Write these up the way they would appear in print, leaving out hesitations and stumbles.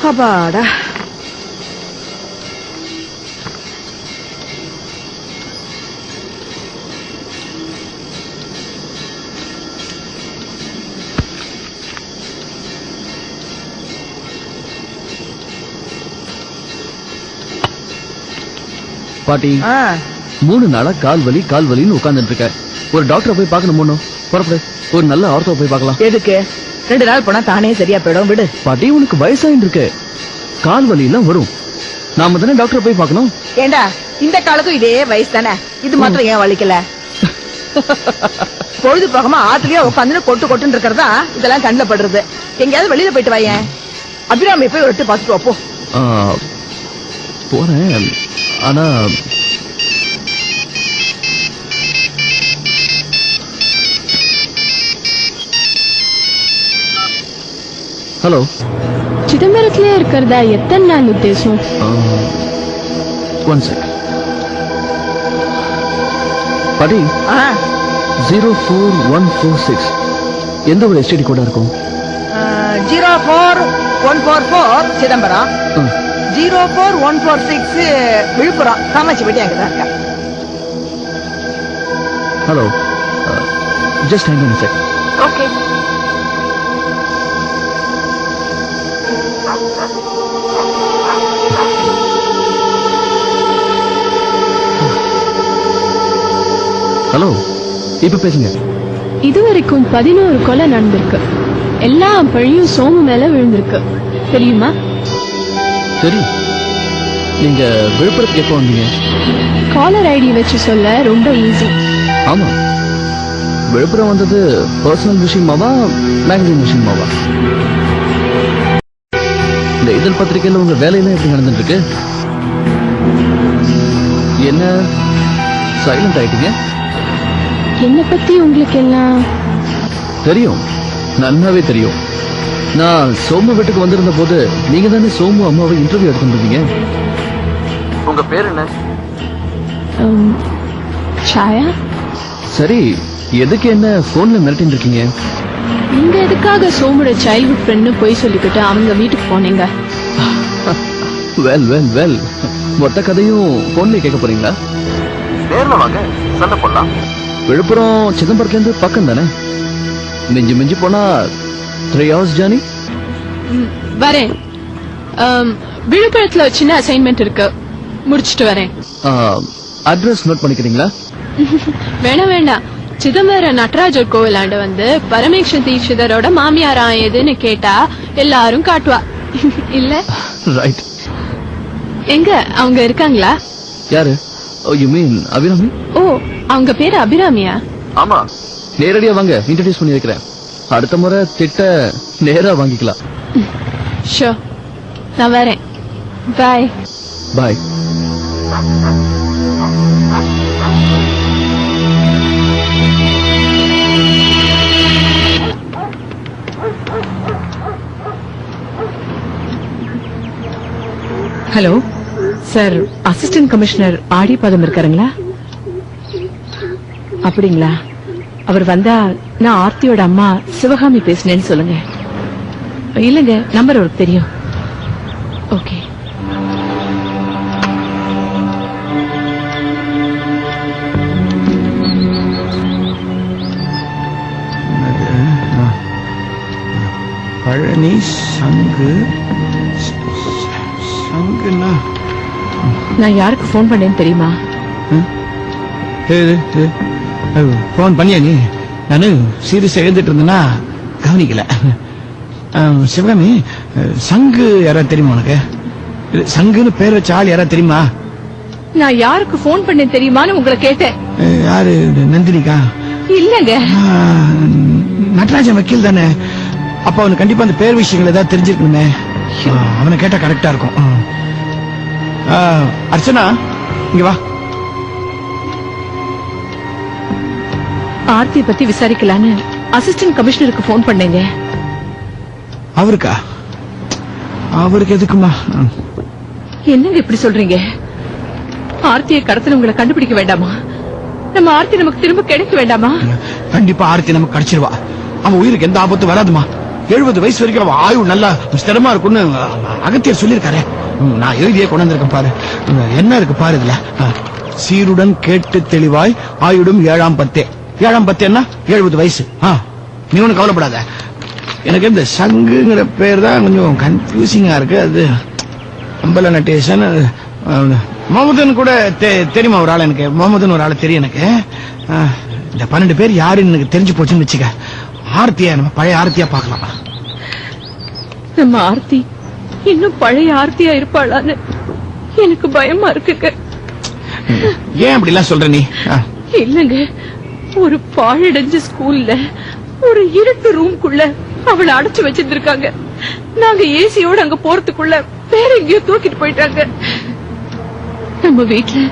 அப்பாடா. பாட்டி 3 நாளா கால் வலின்னு உட்கார்ந்துட்டு இருக்க. ஒரு டாக்டரை போய் பார்க்கணும். புறப்படு, ஒரு நல்ல ஆர்த்தோ போய் பார்க்கலாம். எதுக்கு? 2 நாள் போனா தானே சரியா போயிடும், விடு. பாட்டி உனக்கு வயசாயின்னு இருக்கு, கால் வலி எல்லாம் வரும். நாம தானே டாக்டரை போய் பார்க்கணும். ஏண்டா இந்த காலத்துக்கும் இதே வயசு தானே, இது மாத்திரம் ஏன் வலிக்கல? பொழுது போகாம ஆத்துலயே உட்காந்து கொட்டுன்னு இருக்கிறதா இதெல்லாம் கண்ணில் படுறது. எங்கேயாவது வெளியில போயிட்டு வாயேன். அபிராமி போய் ஒரு பாத்துட்டு வாப்போ. போறேன், ஆனா ஹலோ, சிதம்பரத்திலே இருக்கிறதா எத்தனை நாள் உத்தேசம்? 1 செகண்ட். பாட்டி 04146 எந்த ஒரு எஸ்டிடி கோடா இருக்கும்? 04144 சிதம்பரம், 04146 விழுப்புரம். காமாட்சி பட்டி அங்கதான் இருக்கா. Hello, just hang on a sec. Okay. Hello, இப்ப பேசுங்க. இதுவரைக்கும் 11 கொலை நடந்திருக்கு. எல்லா பழியும் சோமு மேல விழுந்திருக்கு, தெரியுமா? தெரியும். நீங்க விழுப்புரத்துக்கு எப்போ வந்தீங்க? காலர் ஐடி வச்சு சொல்ல ரொம்ப ஈஸி. ஆமா, விழுப்புரம் வந்தது பர்சனல் விஷயமாவா மேகசின் விஷயமாவா? இந்த இதழ் பத்திரிகையில உங்க வேலையெல்லாம் எப்படி நடந்துட்டு இருக்கு? என்ன சைலண்ட் ஆயிட்டீங்க? என்ன பத்தி உங்களுக்கு எல்லாம் தெரியும், நல்லாவே தெரியும். நான் சோமு வீட்டுக்கு வந்திருந்த போது நீங்க தானே சோமு அம்மாவை இன்டர்வியூ எடுத்துருந்தீங்க. உங்க பேர் என்ன? சாயா. சரி, எதுக்கு என்ன போன்ல மிரட்டின்னு இருக்கீங்க? நீங்க எதுக்காக சோமுட சைல்ட்ஹுட் ஃப்ரெண்ட் போய் சொல்லிக்கிட்டு அவங்க வீட்டுக்கு போனீங்க? வெல் வெல் வெல், மொத்த கதையும் போன்ல கேட்க போறீங்களா? நேர்ல வாங்க, சண்டை போடலாம். விழுப்புரம் சிதம்பரத்துல இருந்து பக்கம் தானே, மிஞ்சி மிஞ்சி போனா 3 hours ஜர்னி. வரேன். விழுப்புரத்துல ஒரு சின்ன அசைன்மெண்ட் இருக்கு, முடிச்சிட்டு வரேன். அட்ரஸ் நோட் பண்ணிக்கிறீங்களா? வேண்டாம். சிதம்பரம் நடராஜர் கோவிலாண்ட வந்து பரமேஸ்வர தீட்சிதரோட மாமியாரா எதுன்னு கேட்டா எல்லாரும் காட்டுவா இல்ல? ரைட். எங்க அவங்க இருக்காங்களா? யாரு? You mean Abirami? ஓ, அவங்க பேரு அபிராமியா? ஆமா. நேரடியா வாங்க, இன்ட்ரோடியூஸ் பண்ணி வைக்கிறேன். அடுத்த முறை திட்ட நேரா வாங்கிக்கலாம். ஷோ, நான் வரேன். Bye. Bye. Hello sir, assistant commissioner Adipatham இருக்காருங்களா? அப்படிங்களா? அவர் வந்தா நான் ஆர்த்தியோட அம்மா சிவகாமி பேசினேன்னு சொல்லுங்க. இல்லங்க, நம்பர் அவருக்கு தெரியும். ஓகே. பழனி சங்கு சங்குனா நான் யாருக்கு போன் பண்ணேன்னு தெரியுமா? போன் பண்ணியா நீ? நானு சீரியஸா எழுந்துட்டு இருந்தேன்னா கவனிக்கல. சிவகாமி, சங்கு யாராவது தெரியுமா உனக்கு? சங்குன்னு பேர் வச்ச ஆள் யாராவது தெரியுமா? நான் யாருக்கு போன் பண்ணேன் தெரியுமான்னு உங்களை கேட்டேன். யாரு? நந்தினிக்கா? இல்லங்க, நடராஜன் வக்கீல் தானே. அப்ப அவனுக்கு கண்டிப்பா அந்த பேர் விஷயங்கள் ஏதாவது தெரிஞ்சிருக்கணுமே. அவனை கேட்டா கரெக்டா இருக்கும். அர்ச்சனா, இங்க வா. ஆர்த்தியை பத்தி விசாரிக்கலான்னு அசிஸ்டன்ட் கமிஷனருக்கு போன் பண்ணேங்க. அவருக்கா? அவருக்கு எதுக்குமா? என்னங்க இப்படி சொல்றீங்க? ஆர்த்தியை கடத்தினவங்களை கண்டுபிடிக்க வேண்டாமா? நம்ம ஆர்த்தி நமக்கு திரும்ப கிடைக்க வேண்டாமா? கண்டிப்பா ஆர்த்தி நமக்கு கிடைச்சிருவா. அவன் உயிருக்கு எந்த ஆபத்தும் வராதுமா. 70 வயசு வரைக்கும் அவ ஆயுள் நல்லா ஸ்திரமா இருக்கும்னு அகத்தியர் சொல்லியிருக்காரு. நான் எழுதியே கொண்டு வந்திருக்கேன் பாரு. என்ன இருக்கு பாரு இதுல. சீருடன் கேட்டு தெளிவாய் ஆயுடும் 7ஆம் பத்தே. 7ஆம் பத்து என்ன 70 வயசு. நீ ஒண்ணு கவலைப்படாத. எனக்கு இந்த சங்குங்கிற பேர் தான் கொஞ்சம் கன்ஃபியூசிங்கா இருக்கு. அது அம்பல நட்டேசன் முகமதுன்னு கூட தெரியுமா ஒரு ஆள்? எனக்கு முகமதுன்னு ஒரு ஆள் தெரியும் எனக்கு. இந்த 12 பேர் யாருன்னு எனக்கு தெரிஞ்சு போச்சுன்னு வச்சுக்க. ஆர்த்தியா நம்ம பழைய ஆர்த்தியா பார்க்கலாம். நம்ம ஆர்த்தி இன்னும் பழைய ஆர்த்தியா இருப்பாளான்னு எனக்கு பயமா இருக்குங்க. ஏன் அப்படி எல்லாம் சொல்ற நீ? இல்லங்க, ஒரு பாழடைஞ்ச ஸ்கூல்ல ஒரு இருட்டு ரூம்குள்ள அவளை அடைச்சு வச்சிருந்திருக்காங்க. நாங்க ஏசியோட அங்க போறதுக்குள்ள வேற எங்கேயோ தூக்கிட்டு போயிட்டாங்க. நம்ம வீட்டுல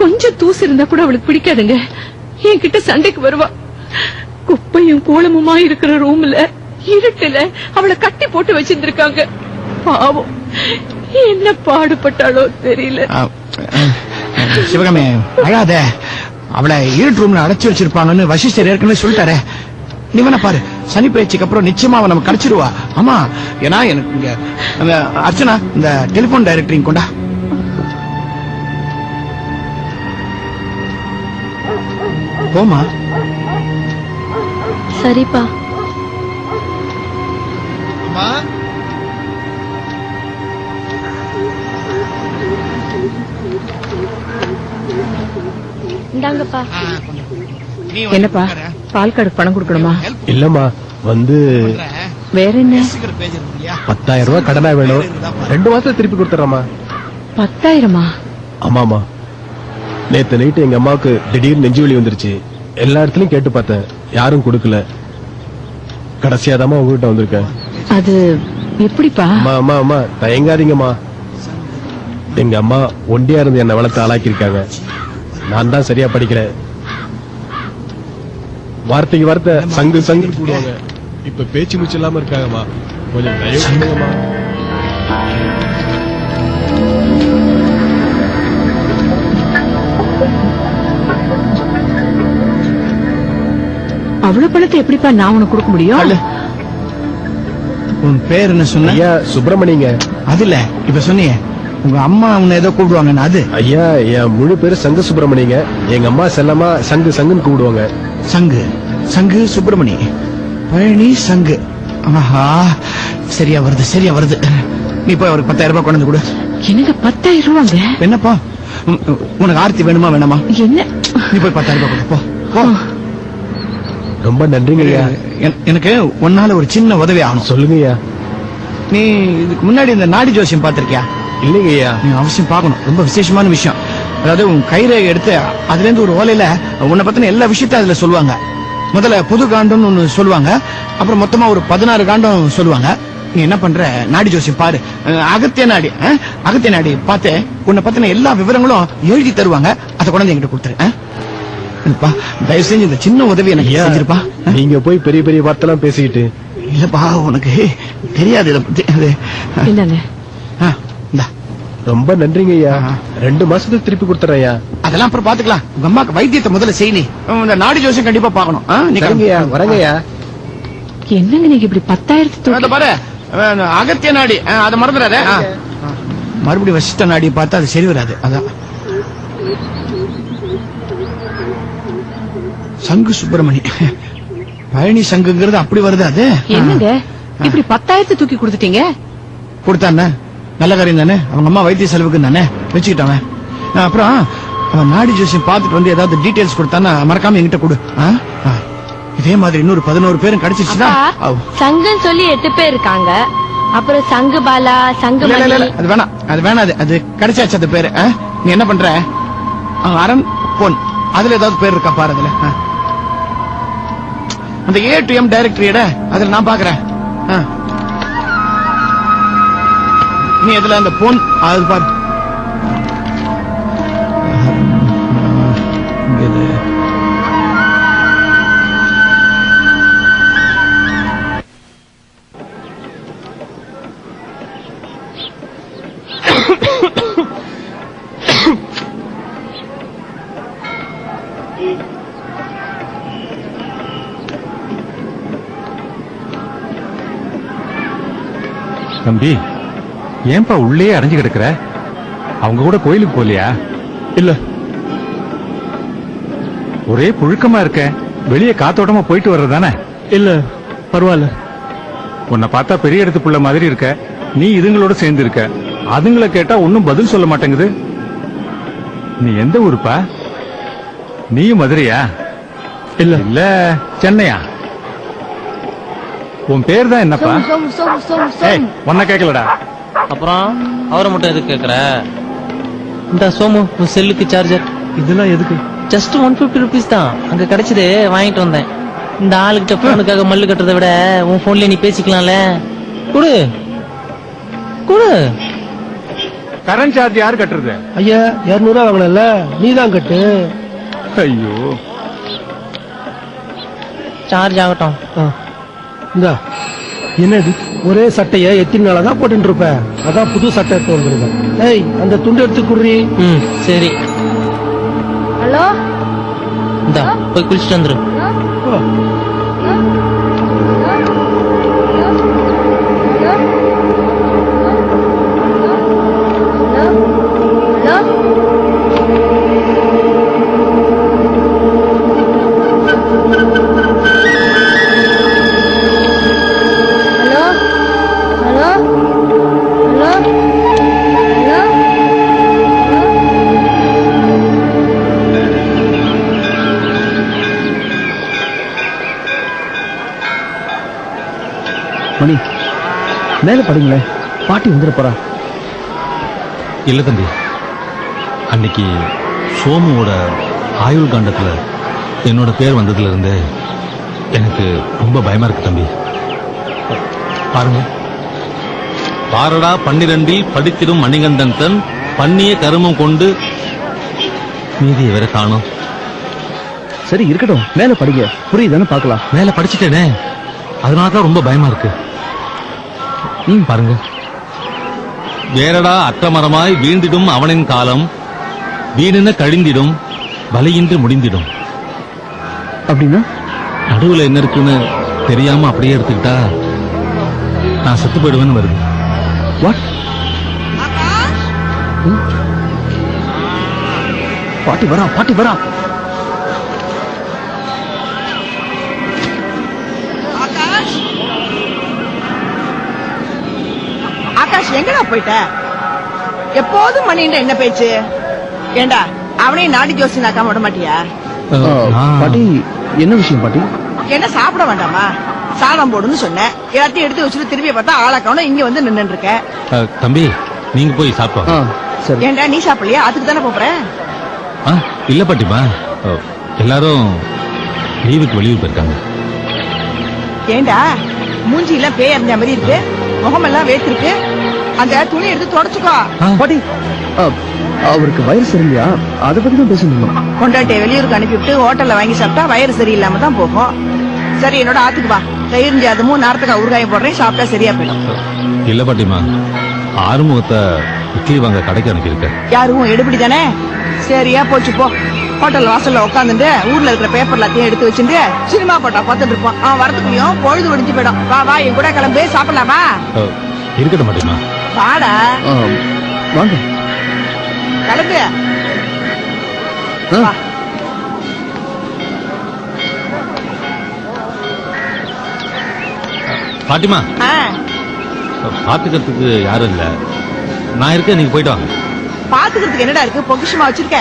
கொஞ்சம் தூசு இருந்தா கூட அவளுக்கு பிடிக்காதுங்க. என்கிட்ட சண்டைக்கு வருவா. குப்பையும் கோலமுமா இருக்கிற ரூம்ல இருட்டுல அவளை கட்டி போட்டு வச்சிருந்திருக்காங்க. பாவம், என்ன பாடுபட்டாளோ தெரியல. சிவகாமி அழாத. அவளை இருட்டு ரூம்ல அடைச்சு வச்சிருப்பாங்கன்னு வசிஷ்டர் ஏற்கனவே சொல்லிட்டாரே. நீ வேணா பாரு, சனி பயிற்சிக்கு அப்புறம் நிச்சயமா அவன் நம்ம கிடைச்சிருவா. ஆமா, ஏன்னா எனக்கு இங்க அர்ச்சனா இந்த டெலிபோன் டைரக்டரிங் கொண்டா. போமா. சரிப்பா. இந்தாங்கப்பா. என்னப்பா, பால் கார்டு பணம் கொடுக்கணுமா? இல்லம்மா, வந்து வேற என்ன? 10,000 ரூபாய் கடனா வேணும். 2 மாசத்துல திருப்பி கொடுத்துறமா. 10,000? ஆமாமா, நேத்து நைட்டு எங்க அம்மாவுக்கு திடீர்னு நெஞ்சு வலி வந்துருச்சு. எல்லா இடத்துலயும் கேட்டு பார்த்தேன், யாரும் கொடுக்கல. கடைசியாதாமா உங்ககிட்ட வந்திருக்கேன். அது எப்படிப்பா? அம்மா அம்மா அம்மா தயங்காதீங்கம்மா. எங்க அம்மா ஒண்டியா இருந்து என்ன வளர்த்து ஆளாக்கிருக்காங்க. நான் தான் சரியா படிக்கல. வார்த்தைக்கு வார்த்தை சங்கு சங்கு கூடுவாங்க. இப்ப பேச்சு மூச்சு இல்லாம இருக்காங்கம்மா. கொஞ்சம் தயவு பண்ணுங்கம்மா. அவ்வளவு பணத்தை எப்படிப்பா நான் உனக்கு கொடுக்க முடியும்? உன் பேர் என்ன சொன்ன? ஐயா சுப்பிரமணியங்க. அதுல இப்ப சொன்னியே உங்க அம்மா உன்னை ஏதோ கூப்பிடுவாங்க. அது ஐயா, என் முழு பேரு சங்கு சுப்பிரமணியங்க. எங்க அம்மா செல்லமா சங்கு சங்குன்னு கூப்பிடுவாங்க. சங்கு சங்கு சுப்பிரமணி பழனி சங்கு. ஆஹா, சரியா வருது சரியா வருது. நீ போய் அவருக்கு 10,000 ரூபாய் கொண்டு கொடு. எனக்கு 10,000 ரூபாங்க? என்னப்பா, உனக்கு ஆர்த்தி வேணுமா வேணாமா? என்ன? நீ போய் 10,000 ரூபாய் கொடு. போ. ரொம்ப நன்றிங்க ஐயா. எனக்கு உன்னால ஒரு சின்ன உதவி ஆகணும். சொல்லுங்க ஐயா. நீ இதுக்கு முன்னாடி இந்த நாடி ஜோசியம் பாத்திருக்கியா? இல்லைங்க ஐயா. நீ அவசியம் பார்க்கணும். ரொம்ப விசேஷமான விஷயம். அதாவது உன் கைரேகை எடுத்து அதுல இருந்து ஒரு ஓலையில உன்னை பத்தின எல்லா விஷயத்தையும் அதுல சொல்லுவாங்க. முதல்ல புது காண்டம்னு ஒண்ணு சொல்லுவாங்க. அப்புறம் மொத்தமா ஒரு 16 காண்டம் சொல்லுவாங்க. நீ என்ன பண்ற, நாடி ஜோசியம் பாரு. அகத்திய நாடி அகத்திய நாடி பார்த்து உன்னை பத்தின எல்லா விவரங்களும் எழுதி தருவாங்க. அதை கொண்டு என்கிட்ட கொடுத்துரு. தயவு செஞ்சு இந்த சின்ன உதவி எனக்கு செஞ்சிருப்பா. நீங்க போய் பெரிய பெரிய வார்த்தைலாம் பேசிக்கிட்டு. இல்லப்பா, உனக்கு தெரியாது இதை பத்தி. இல்லங்க, ரொம்ப நன்றிங்க ஐயா. 2 மாசத்துக்கு திருப்பி கொடுத்துறேன் ஐயா. அதெல்லாம் அப்புறம் பாத்துக்கலாம். உங்க அம்மாக்கு வைத்தியத்தை முதல்ல செய்யி. இந்த நாடி ஜோசியம் கண்டிப்பா பாக்கணும். வரங்க ஐயா. என்னங்க நீங்க இப்படி 10,000 பாரு, அகத்திய நாடி அதை மறந்துடாத. மறுபடியும் வசிஷ்ட நாடி பார்த்தா அது சரி வராது. அதான் சங்கு சுப்பிரமணி பழனி சங்குங்கிறது அப்படி வருது. அது என்னங்க இப்படி 10,000 தூக்கி கொடுத்துட்டீங்க? கொடுத்தானே, நல்ல காரியம் தானே. அவங்க அம்மா வைத்திய செலவுக்கு தானே வச்சுக்கிட்டான். அப்புறம் அவன் நாடி ஜோசியம் பார்த்துட்டு வந்து ஏதாவது டீடைல்ஸ் கொடுத்தானா மறக்காம என்கிட்ட கொடு. இதே மாதிரி இன்னொரு 11 பேரும் கிடைச்சிருச்சுன்னா. சங்குன்னு சொல்லி 8 பேர் இருக்காங்க. அப்புறம் சங்கு பாலா, சங்கு அது வேணாம், அது வேணாது. அது கிடைச்சாச்சு அந்த பேரு. நீ என்ன பண்ற, அரண் பொன் அதுல ஏதாவது பேர் இருக்கா பாரு. அதுல அந்த A to M டைரக்டரியோட அதுல நான் பாக்குறேன். நீ அதுல அந்த பொன் அது பாரு. தம்பி ஏன்பா உள்ளே அடைஞ்சு கிடக்குற? அவங்க கூட கோயிலுக்கு போலியா? இல்ல ஒரே புழுக்கமா இருக்க, வெளியே காத்தோட்டமா போயிட்டு வர்றதானே? இல்ல பரவாயில்ல. உன்னை பார்த்தா பெரிய இடத்து புள்ள மாதிரி இருக்க, நீ இதுங்களோட சேர்ந்து இருக்க. அதுங்கள கேட்டா ஒன்னும் பதில் சொல்ல மாட்டேங்குது. நீ எந்த ஊருப்பா? நீயும் மதுரையா? இல்ல இல்ல சென்னையா? உன் பேர் தான் என்னப்பா? ஏய், உன்னை கேட்கலடா. அப்புறம் அவரை மட்டும் எதுக்கு கேக்குற? இந்த சோமு உன் செல்லுக்கு சார்ஜர் இதெல்லாம் எதுக்கு? ஜஸ்ட் 150 rupees தான், அங்க கிடைச்சது வாங்கிட்டு வந்தேன். இந்த ஆளுகிட்ட போனுக்காக மல்லு கட்டுறதை விட உன் போன்ல நீ பேசிக்கலாம்ல. குடு குடு. கரண்ட் சார்ஜ் யார் கட்டுறது? ஐயா 200 ரூபா வாங்கினல, நீதான் கட்டு. ஐயோ, சார்ஜ் ஆகட்டும். இந்தா என்னது ஒரே சட்டைய எத்தனை நாளா தான் போட்டு இருப்ப? அதான் புது சட்டை எடுத்து வந்துருக்கேன். ஏய் அந்த துண்டு எடுத்து குடுறி. ம் சரி, ஹலோ இந்தா போய் குளிச்சுட்டு வந்துரு. மணி மேல படிங்களேன், பாட்டி வந்துட போறா. இல்ல தம்பி, அன்னைக்கு சோமுவோட ஆயுள் காண்டத்துல என்னோட பேர் வந்ததுல இருந்து எனக்கு ரொம்ப பயமா இருக்கு தம்பி. பாருங்க, பாரடா 12 படித்திடும் மணிகண்டன் தன் பண்ணிய கருமம் கொண்டு மீதியை வேற காணும். சரி இருக்கட்டும், மேல படிங்க, புரியுதானு பாக்கலாம். மேல படிச்சுட்டேனே, அதனாலதான் ரொம்ப பயமா இருக்கு. பாருங்க, வேறடா அற்றமரமாய் வீழ்ந்திடும் அவனின் காலம், வீணென கழிந்திடும் வலியின்றி முடிந்திடும். அப்படின்னா நடுவுல என்ன இருக்குன்னு தெரியாம அப்படியே எடுத்துக்கிட்டா நான் செத்து போயிடுவேன்னு வருது. வாட்? பாட்டி வரா, பாட்டி வரா. ஆகாஷ் எங்கடா போயிட்ட? எப்போதும் மணின்ற என்ன பேச்சு? ஏண்டா அவனையும் நாடி ஜோசி நாக்காம விட மாட்டியா? பாட்டி என்ன விஷயம் பாட்டி? என்ன சாப்பிட வேண்டாமா? சாதம் போடுன்னு சொன்னேன், எல்லாத்தையும் எடுத்து வச்சுட்டு திரும்பி பார்த்தா ஆளாக்கவன இங்க வந்து நின்னு இருக்க. தம்பி நீங்க போய் சாப்பிட்டோம். சரி. ஏண்டா நீ சாப்பிடலையா? அதுக்கு தானே போறேன். இல்ல பாட்டிமா, எல்லாரும் லீவுக்கு வெளியூர் போயிருக்காங்க. ஏண்டா மூஞ்சி எல்லாம் பேய் அறிஞ்ச மாதிரி இருக்கு, முகமெல்லாம் வேத்திருக்கு. அந்த துணி எடுத்து தொடச்சுக்கோ. பாட்டி அவருக்கு வயிறு சரியில்லையா, அதை பத்தி தான் பேசணும். கொண்டாட்டிய வெளியூருக்கு அனுப்பிவிட்டு ஹோட்டல்ல வாங்கி சாப்பிட்டா வயிறு சரியில்லாம தான் போகும். சரி என்னோட ஆத்துக்கு வா, தயிர் ஜாதமும் நேரத்துக்கு ஊறுகாயம் போடுறேன், சாப்பிட்டா சரியா போயிடும். இல்ல பாட்டிமா, ஆறுமுகத்தை இட்லி வாங்க கடைக்கு அனுப்பியிருக்க. யாரும் எடுபடி தானே? சரியா போச்சு போ. ஹோட்டல் வாசல்ல உட்காந்துட்டு ஊர்ல இருக்கிற பேப்பர் எல்லாத்தையும் எடுத்து வச்சுட்டு சினிமா போட்டா பார்த்துட்டு இருப்போம். அவன் வரதுக்குள்ளயும் பொழுது விடிஞ்சு போயிடும். வா வா என் கூட கிளம்பு, சாப்பிடலாமா? இருக்கட்டும் பாட்டிமா. வாடா வாங்க கிளம்பு. வா. பாட்டிமா, ஆ, பாத்துக்கிறதுக்கு யாரும் இல்ல, நான் இருக்கேன், நீங்க போயிட்டு வாங்க. பாத்துக்கிறதுக்கு என்னடா இருக்கு? பொக்கிஷமா வச்சிருக்க.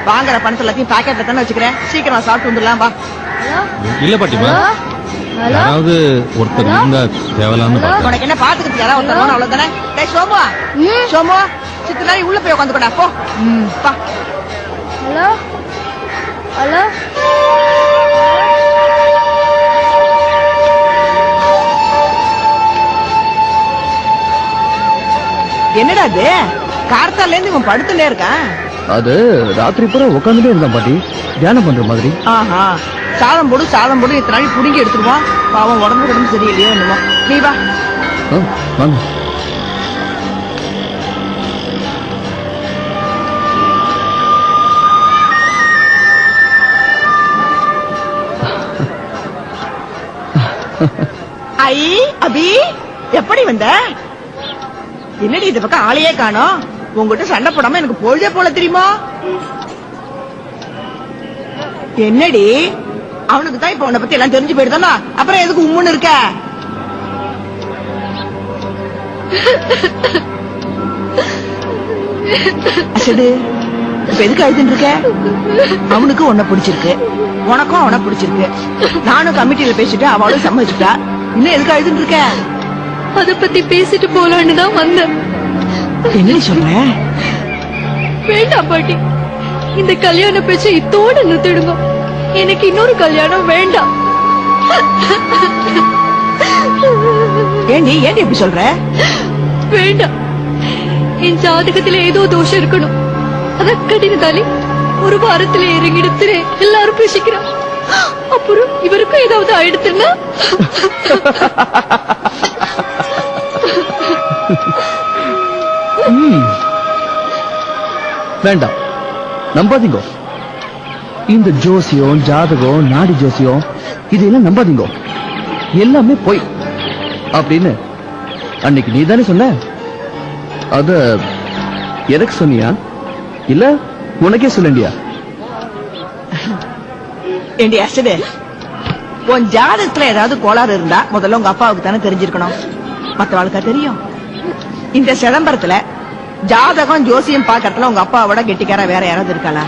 வாங்குற பணத்தை எல்லாத்தையும் பாக்கெட்ல தானே வச்சுக்கிறேன். சீக்கிரம் சாப்பிட்டு வந்துடலாம். வா. இல்ல பாட்டிமா, யாராவது ஒருத்தர் இருந்தா தேவலான்னு பார்த்தேன். உனக்கு என்ன பாத்துக்கிறதுக்கு யாராவது ஒருத்தர் அவ்வளவுதானே? டேய் சோமு, சோமு சித்த நாளை உள்ள போய் உட்காந்துக்கடா போ. வா. ஹலோ ஹலோ என்னடா இது? கார்த்தால இருந்து இவன் படுத்துட்டே இருக்கான். அது ராத்திரி பூரா உட்காந்துட்டே இருந்தான் பாட்டி, தியானம் பண்ற மாதிரி. ஆஹா, சாதம் போடு சாதம் போடு இத்தனை நாள் புடுங்கி எடுத்துருவான். அவன் உடம்பு சரியில்லையோ என்னமோ. நீ வா. வாங்க. ஐ அபி, எப்படி வந்த? என்னடி இந்த பக்கம் ஆளையே காணோம்? உங்ககிட்ட சண்டை போடாம எனக்கு பொழுதே போல தெரியுமா? என்னடி அவனுக்கு தான் இப்ப உன்னை பத்தி எல்லாம் தெரிஞ்சு போயிடுதானா? அப்புறம் எதுக்கு உம்முன்னு இருக்க? அசடு இப்ப எதுக்கு அழுதுன்னு இருக்க? அவனுக்கு உன்னை பிடிச்சிருக்கு, உனக்கும் அவனை பிடிச்சிருக்கு. நானும் கமிட்டியில பேசிட்டு அவளும் சம்மதிச்சுட்டா. இன்னும் எதுக்கு அழுதுன்னு இருக்க? அத பத்தி பேசிட்டு போலான்னு தான் வந்தேன். என்னடி சொல்ற? வேண்டாம் பாட்டி, இந்த கல்யாண பேச்சை இத்தோட நிறுத்திடுங்க. எனக்கு இன்னொரு கல்யாணம் வேண்டாம். ஏண்டி இப்படி சொல்ற? வேண்டாம். என் ஜாதகத்துல ஏதோ தோஷம் இருக்கணும். அத கடினதாலே ஒரு வாரத்துல இறங்கிடுத்து எல்லாரும் பேசிக்கிறான். அப்புறம் இவருக்கும் ஏதாவது ஆயிடுத்துன்னா வேண்டாம், நம்பாதீங்க. இந்த ஜோசியம், ஜாதகம், நாடி ஜோசியம் இதெல்லாம் நம்பாதீங்க. எல்லாமே பொய் அப்படின்னு அன்னைக்கு நீ தானே சொன்ன. அத எனக்கு சொன்னியா இல்ல உனக்கே சொல்லண்டியா? ஏண்டி அசடு, உன் ஜாதகத்துல ஏதாவது கோளாறு இருந்தா முதல்ல உங்க அப்பாவுக்கு தானே தெரிஞ்சிருக்கணும். மத்தவாளுக்கா தெரியும்? இந்த சிதம்பரத்துல ஜாதகம் ஜோசியம் பாக்கறதுல உங்க அப்பாவோட கெட்டிக்கார வேற யாராவது இருக்காளா?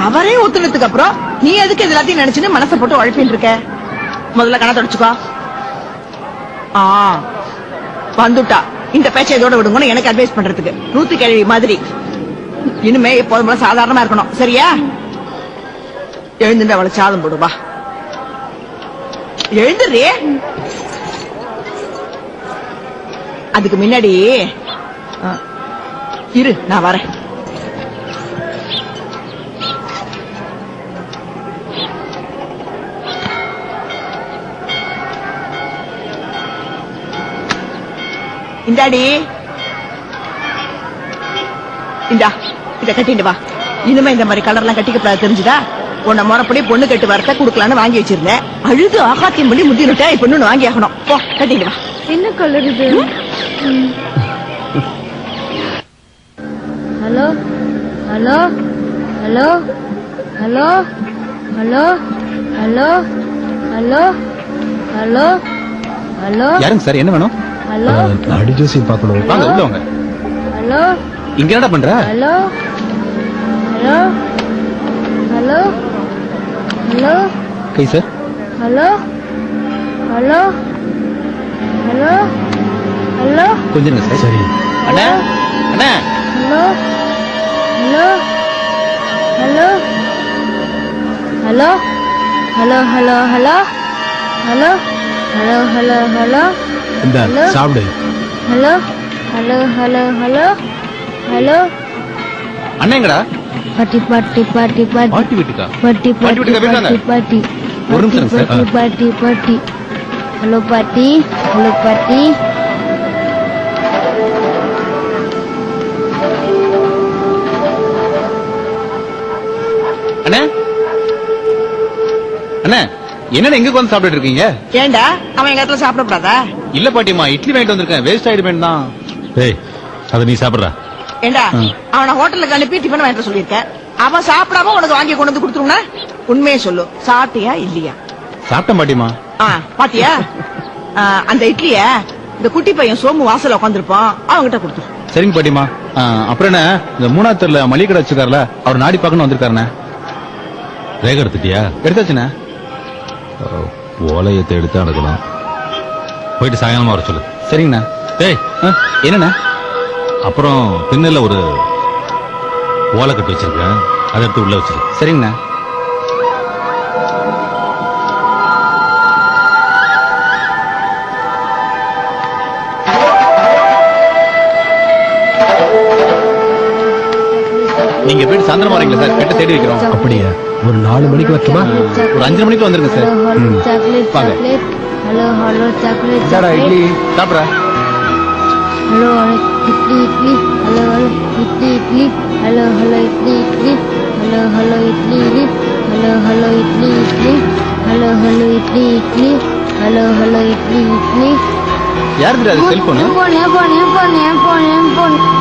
அவரே ஒத்துனதுக்கு அப்புறம் நீ எதுக்கு இது எல்லாத்தையும் நினைச்சுன்னு மனசை போட்டு உழைப்பின்னு இருக்க? முதல்ல கணத்தை தொடச்சுக்கோ. வந்துட்டா இந்த பேச்சை இதோட விடுங்கன்னு எனக்கு அட்வைஸ் பண்றதுக்கு 100 கேள்வி மாதிரி. இனிமே எப்போதும் போல சாதாரணமா இருக்கணும், சரியா? எழுந்துட்டு அவளை சாதம் போடுவா. எழுந்துடுறே. அதுக்கு முன்னாடி இரு, நான் வரேன். இந்தாடி, இந்தா இத கட்டிட்டு வா. இனிமே இந்த மாதிரி கலர்லாம் கட்டிக்க தெரிஞ்சுதா? உன்னை முறைப்படி பொண்ணு கட்டு வரத்த குடுக்கலான்னு வாங்கி வச்சிருந்தேன். அழுது ஆகாத்தியம் பண்ணி முத்தினுட்டா இப்ப இன்னொன்னு வாங்கி ஆகணும். போ கட்டிட்டு வா. என்ன கலர் இது? Hello hello hello hello hello hello hello hello hello. யாருங்க சார், என்ன வேணும்? ஹலோ நாடி ஜோசியம் பார்க்கணும். வாங்க உள்ள வாங்க. ஹலோ இங்க என்னடா பண்ற? Hello hello hello hello hi sir. Hello hello hello hello. கொஞ்சம் இருங்க சார். சரி அண்ணா அண்ணா. Hello hello hello hello hello hello hello hello hello hello hello. இந்த ஹலோ. சாப்பிடு. Hello hello hello hello hello. அண்ணா எங்கடா? பாட்டி பாட்டி பாட்டி பாட்டி பாட்டி வீட்டுக்கா? பாட்டி பாட்டி பாட்டி வீட்டுக்கா பாட்டி போயிருக்காங்க? பாட்டி ஒரு நிமிஷம் சார். பாட்டி பாட்டி பாட்டி. ஹலோ பாட்டி, ஹலோ பாட்டி. அண்ணா அண்ணா, என்னடா எங்க வந்து சாப்பிட்டு இருக்கீங்க? ஏண்டா அவன் எங்க இடத்துல சாப்பிடக்கூடாதா? இல்ல பாட்டிமா, இட்லி வாங்கிட்டு வந்திருக்கேன். வேஸ்ட் ஆயிடுமேன்னு தான். ஏய், அத நீ சாப்பிடுற. ஏண்டா அவனை ஹோட்டலுக்கு அனுப்பி டிஃபன் வாங்கிட்டு சொல்லியிருக்கேன். அவன் சாப்பிடாம உனக்கு வாங்கி கொண்டு வந்து கொடுத்துருவா? உண்மையை சொல்லு, சாப்பிட்டியா இல்லையா? சாப்பிட்டேன் பாட்டிமா. பாத்தியா? அந்த இட்லிய இந்த குட்டி பையன் சோமு வாசல்ல உட்காந்துருப்பான், அவன்கிட்ட கொடுத்துரு. சரிங்க பாட்டிமா. அப்புறம் என்ன, இந்த 3ஆவது தெருல மளிகை கடை வச்சிருக்காருல, அவர் நாடி பார்க்கணும் வந்திருக்காருண்ணே. ரேக எடுத்துட்டியா? எடுத்தாச்சுண்ணே. ஓலையத்தை எடுத்து அடக்கலாம். போயிட்டு சாயங்காலமா வர சொல்லு. சரிங்கண்ணா. டேய், என்னண்ணா? அப்புறம் பின்னல ஒரு ஓலை கட்டு வச்சிருக்கேன், அதை எடுத்து உள்ள வச்சிரு. சரிங்கண்ணா. நீங்க போயிட்டு சாயந்தரம் வரீங்களா சார்? கெட்ட தேடி வைக்கிறோம். அப்படியா? ஒரு 4 மணிக்கு வரட்டுமா? ஒரு 5 மணிக்கு வந்துருங்க சார். சாக்லேட் வாங்க. சாக்லேட். ஹலோ ஹலோ சாக்லேட் சாடா இட்லி சாக்லேட். சாப்பிட்ற. Hello hello idli idli. Hello hello idli idli. Hello hello idli idli. Hello hello idli idli. Hello hello idli idli. Hello hello idli idli. Hello hello idli idli. யாருக்கு அது செல்போனு?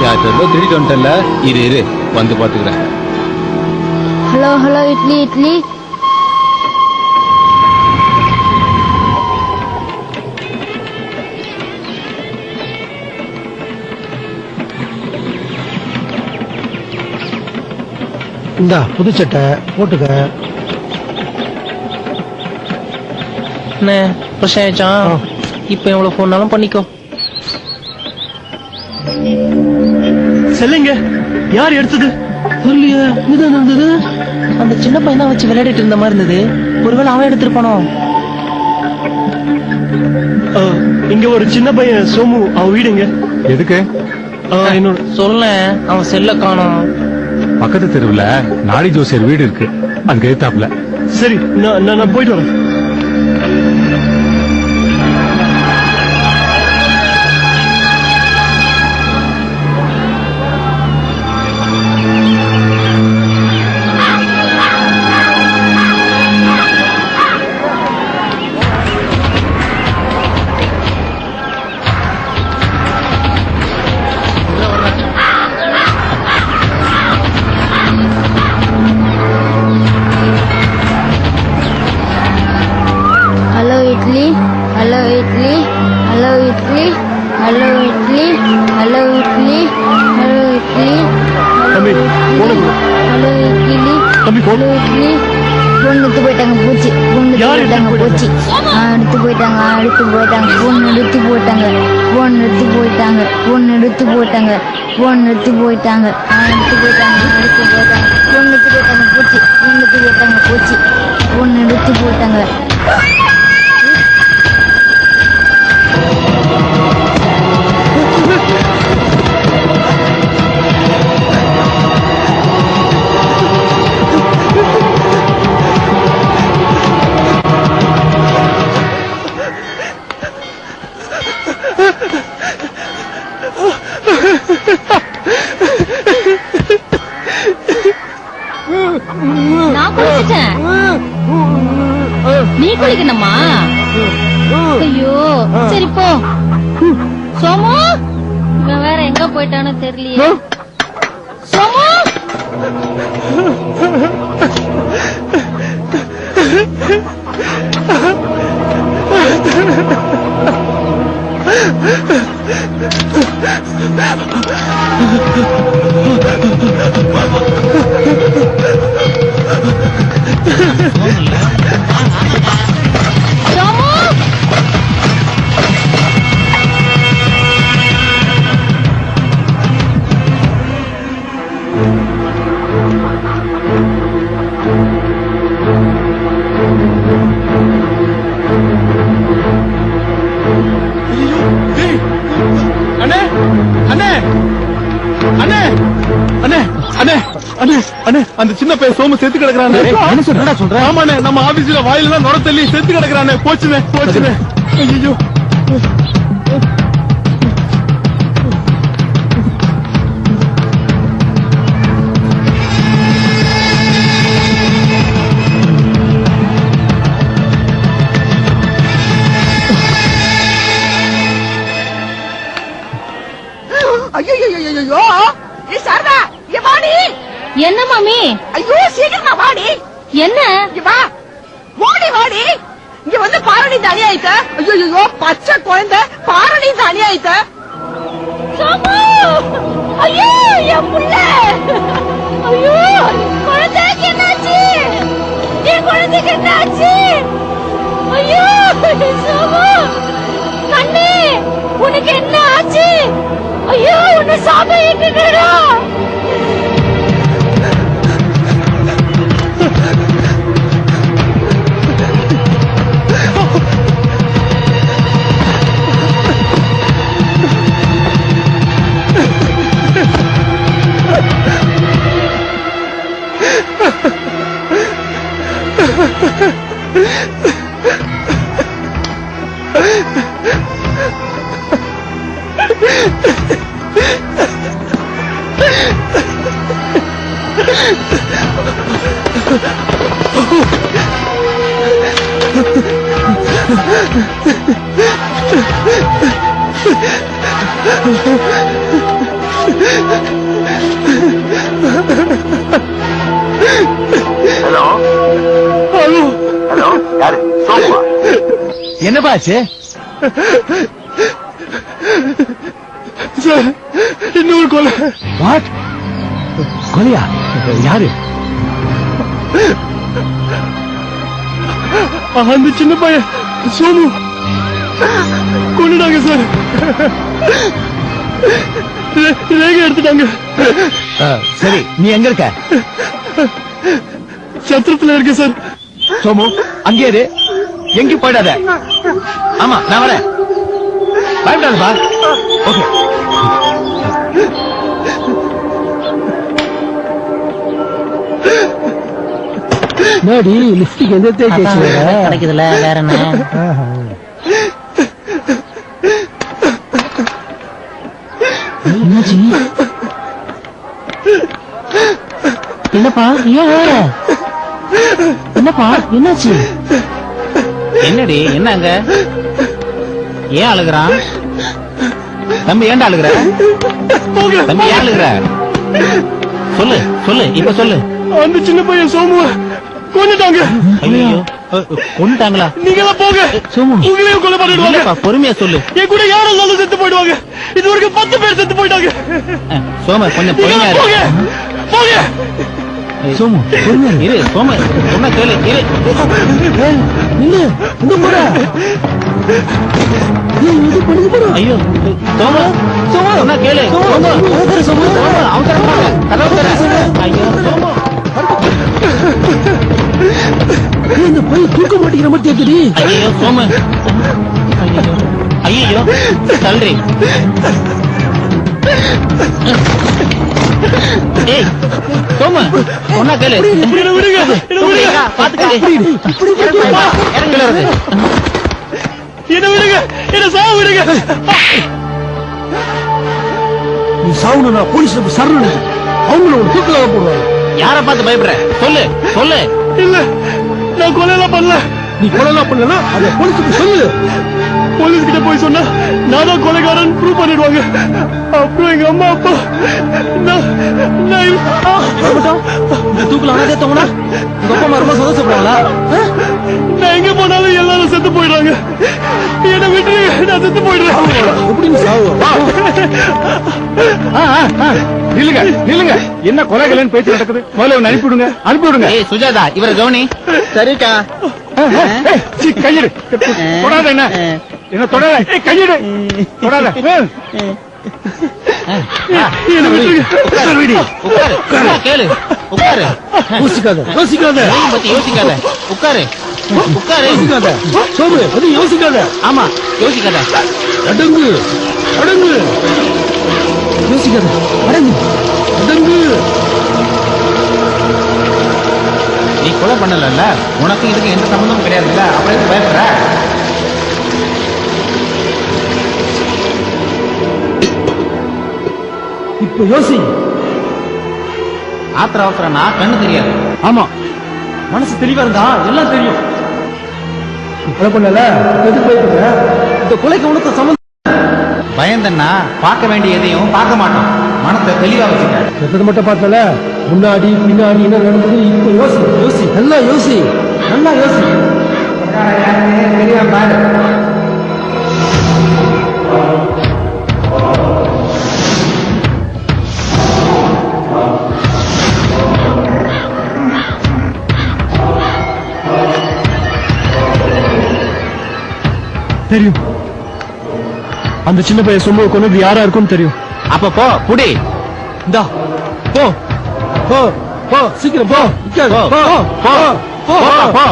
யார்கிட்ட திருடிட்டு வந்துட்டல. இரு வந்து பாத்துக்கிறேன். Hello hello idli idli. இந்தா புது சட்டை போட்டுக்க. என்ன பிரச்சனை ஆயிடுச்சான்? இப்ப எவ்வளவு போனாலும் பண்ணிக்கோ. செல்லுங்க. யார் எடுத்தது? தெரியலையே. இதுதான் நடந்தது. அந்த சின்ன பையன் தான் வச்சு விளையாடிட்டு இருந்த மாதிரி இருந்தது. ஒருவேளை அவன் எடுத்திருப்பானோ? இங்க ஒரு சின்ன பையன் சோமு, அவன் வீடுங்க. எதுக்கு? என்னோட சொல்ல அவன் செல்ல காணோம். பக்கத்து தெருவுல நாடி ஜோசியர் வீடு இருக்கு, அதுக்கு எதிர்த்தாப்புல. சரி, நான் போயிட்டு வரேன். Hello idli hello idli hello idli hello idli hello idli hello idli தம்பி, போன கொடு. ஹலோ இட்லி தம்பி, ஹலோ இட்லி. போன் எடுத்து போயிட்டாங்க பூச்சி. போன் எடுத்து யார் எடுத்து போயிட்டாங்க பூச்சி. எடுத்து போயிட்டாங்க எடுத்து போயிட்டாங்க. போன் எடுத்து போயிட்டாங்க. போன் எடுத்து போயிட்டாங்க. போன் எடுத்து போயிட்டாங்க. போன் எடுத்து போயிட்டாங்க. எடுத்து போயிட்டாங்க எடுத்து போயிட்டாங்க. போன் எடுத்து போயிட்டாங்க பூச்சி. போன் எடுத்து போயிட்டாங்க பூச்சி. போன் எடுத்து போயிட்டாங்க. நான் குளிச்சிட்டேன். நீ குளிக்கணுமா? ஐயோ சரி போ. சோமு இவன் வேற எங்க போயிட்டானோ தெரியலையே. சோமு அண்ணே அண்ணே அண்ணே அண்ணே அண்ணே அண்ணே அண்ணே அந்த சின்ன பையன் சோமு செத்து கிடக்குறானே. என்ன சொல்ற? ஆமாண்ணே, நம்ம ஆபீஸ்ல வாயில தான் நுர தள்ளி செத்து கிடக்குறானே. போச்சுனே போச்சுனே. ஐயோ ஐயோ சாரதா இங்க வாடி. என்ன மாமி? ஐயோ சீக்கிரமா வாடி. என்ன? இங்க வா. ஓடி வாடி. இங்க வந்து பாரணி தனியா ஆயிட்ட. ஐயோ பச்சை குழந்தை பாரணி தனியா ஆயிட்ட. சோமு ஐயோ என் புள்ள. ஐயோ குழந்தைக்கு என்னாச்சு? என் குழந்தைக்கு என்னாச்சு? ஐயோ சோமு கண்ணே உனக்கு என்ன ஆச்சு? ஐயோ உன்னை சாப்பிட்டுடா. ஹலோ ஹலோ ஹலோ யாரு சோமுவா? என்னப்பா ஆச்சு? சார் இன்னொரு கொலை. வாட்? கொலையா? யாரு? அந்த சின்ன பையன் சோமு கொண்டுட்டாங்க சார். ரேகை எடுத்துட்டாங்க. சரி, நீ எங்க இருக்க? சத்திரத்துல இருக்கு சார். சோமு, அங்கே இரு, எங்கேயும் போயிடாத. ஆமா, நான் வரேன். பயப்படாதப்பா. ஓகே. நாடி லிப்ஸ்டிக் எந்த கிடைக்குதுல, வேற என்ன? என்னாச்சு? என்னப்பா, ஏன் வேற? என்னப்பா, என்னாச்சு? என்னடி, என்னங்க? ஏன் அழுகுறான் தம்பி? ஏன்டா அழுகுற தம்பி? ஏன் அழுகுற? சொல்லு சொல்லு, இப்ப சொல்லு. அந்த சின்ன பையன் சோமுவ கொண்டுட்டாங்க. ஐயோ, கொண்டுட்டாங்களா? நீங்க போங்க. சோமு, உங்களையும் கொலை பண்ணிடுவாங்க. பொறுமையா சொல்லு. என் கூட யாரும் இல்லாத செத்து போயிடுவாங்க. இது வரைக்கும் 10 பேர் செத்து போயிட்டாங்க. சோமு, கொஞ்சம் பொறுமையா போங்க இரு. போங்க. சோமு, பொறுமையா இரு. சோமு, சொன்னா கேளு. இரு, நில்லு. இங்க போற. ஐயோ, சோமு, சோமு, சொன்னா கேளு. சோமு, சோமு, அவசரமா கதவு தர. ஐயோ, சோமு, இந்த பையன் தூக்க மாட்டேங்கிற மாதிரி கேக்குது. ஐயோ, சோமு, ஐயோ, தள்ளுறி. ஏய், சோமு, சொன்னா கேளு. பாத்துக்க. இறங்கல. என்ன விடுங்க, என்ன சாவு விடுங்க. நீ சாவுனா போலீஸ்ல சரணு. அவங்கள ஒரு தூக்கல போடுவாங்க. யார பார்த்து பயப்படுற? சொல்லு சொல்லு. இல்ல, நான் கொலையெல்லாம் பண்ணல. நீ கொலையெல்லாம் பண்ணல, அத போலீஸுக்கு சொல்லு. போலீஸ் கிட்ட போய் சொன்னா நான் தான் கொலைகாரன் ப்ரூவ் பண்ணிடுவாங்க. அப்புறம் எங்க அம்மா அப்பா இந்த தூக்குல அனாதே தோணுனா உங்க அப்பா அம்மா ரொம்ப சந்தோஷப்படுவாங்களா? நான் எங்க போனாலும் எல்லாரும் செத்து போயிடுறாங்க. என்ன விட்டு நான் செத்து போயிடுறேன். எப்படின்னு சாவு? நில்லுங்க நில்லுங்க, என்ன கொலைகளைன்னு பேச்சு நடக்குது? முதல்ல அனுப்பிவிடுங்க, அனுப்பிவிடுங்க. ஏய் சுஜாதா, இவரை கவனி. சரிக்கா. கையிடு, தொடாத. என்ன என்ன தொடாத? கையிடு, தொடாத. உட்காரு, கேளு. உட்காரு. யோசிக்காத யோசிக்காத பத்தி யோசிக்காத. உட்காரு உட்காரு. யோசிக்காத சோமு, அது யோசிக்காத. ஆமா, யோசிக்காத. அடங்கு அடங்கு. யோசிக்காத, அடங்கு அடங்கு. நீ கொலை பண்ணல, உனக்கு இதுக்கு எந்த சம்பந்தமும் கிடையாதுல்ல, அப்புறம் எதுக்கு பயப்படுற? இப்ப யோசி. ஆத்திர அவசரம்னா கண்ணு தெரியாது. ஆமா, மனசு தெளிவா இருந்தா எல்லாம் தெரியும். கொலை பண்ணல, எதுக்கு போயிட்டு இந்த கொலைக்கு உனக்கு சம்பந்தம்? பயந்தன்னா பார்க்க வேண்டிய எதையும் பார்க்க மாட்டோம். மனத்தை தெளிவா வச்சுக்க. எத்தனை மட்டும் பார்த்தல, முன்னாடி பின்னாடி என்ன நடந்தது இப்ப யோசி. யோசி, நல்லா யோசி, நல்லா யோசி. தெரியாம பாரு. தெரியும், அந்த சின்ன பையன் சும்மா கொண்டு யாரா இருக்கும்னு தெரியும். அப்ப போ, புடி. இந்தா போ போ போ, சீக்கிரம் போ. போ, போ, போ, போ.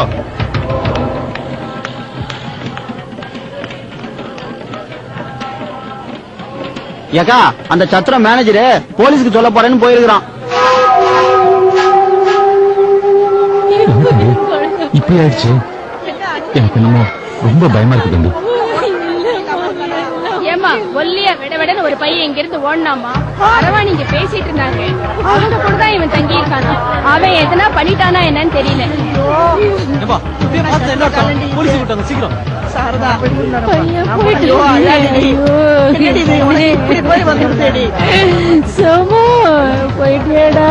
ஏக்கா, அந்த சத்திரம் மேனேஜரு போலீஸ்க்கு சொல்ல போறேன்னு போயிருக்கிறான். இப்படி ஆயிடுச்சு. எனக்கு என்னமோ ரொம்ப பயமா இருக்கு தம்பி. ஏமா ஒல்லியா விடன்னு ஒரு பையன் இங்க இருந்து ஓடனாமா. அரவாணி இங்க பேசிட்டு இருந்தாங்க. அவங்க கூட தான் இவன் தங்கி இருக்கானா. அவன் எதனா பண்ணிட்டானா என்னன்னு தெரியல. சீக்கிரம் சாரதா பையன் போயிட்டு ஐயோ, அழாதடி. என்னடி இது உனக்கு இப்படி போய் வந்துருச்சேடி. சமோ போயிட்டியடா.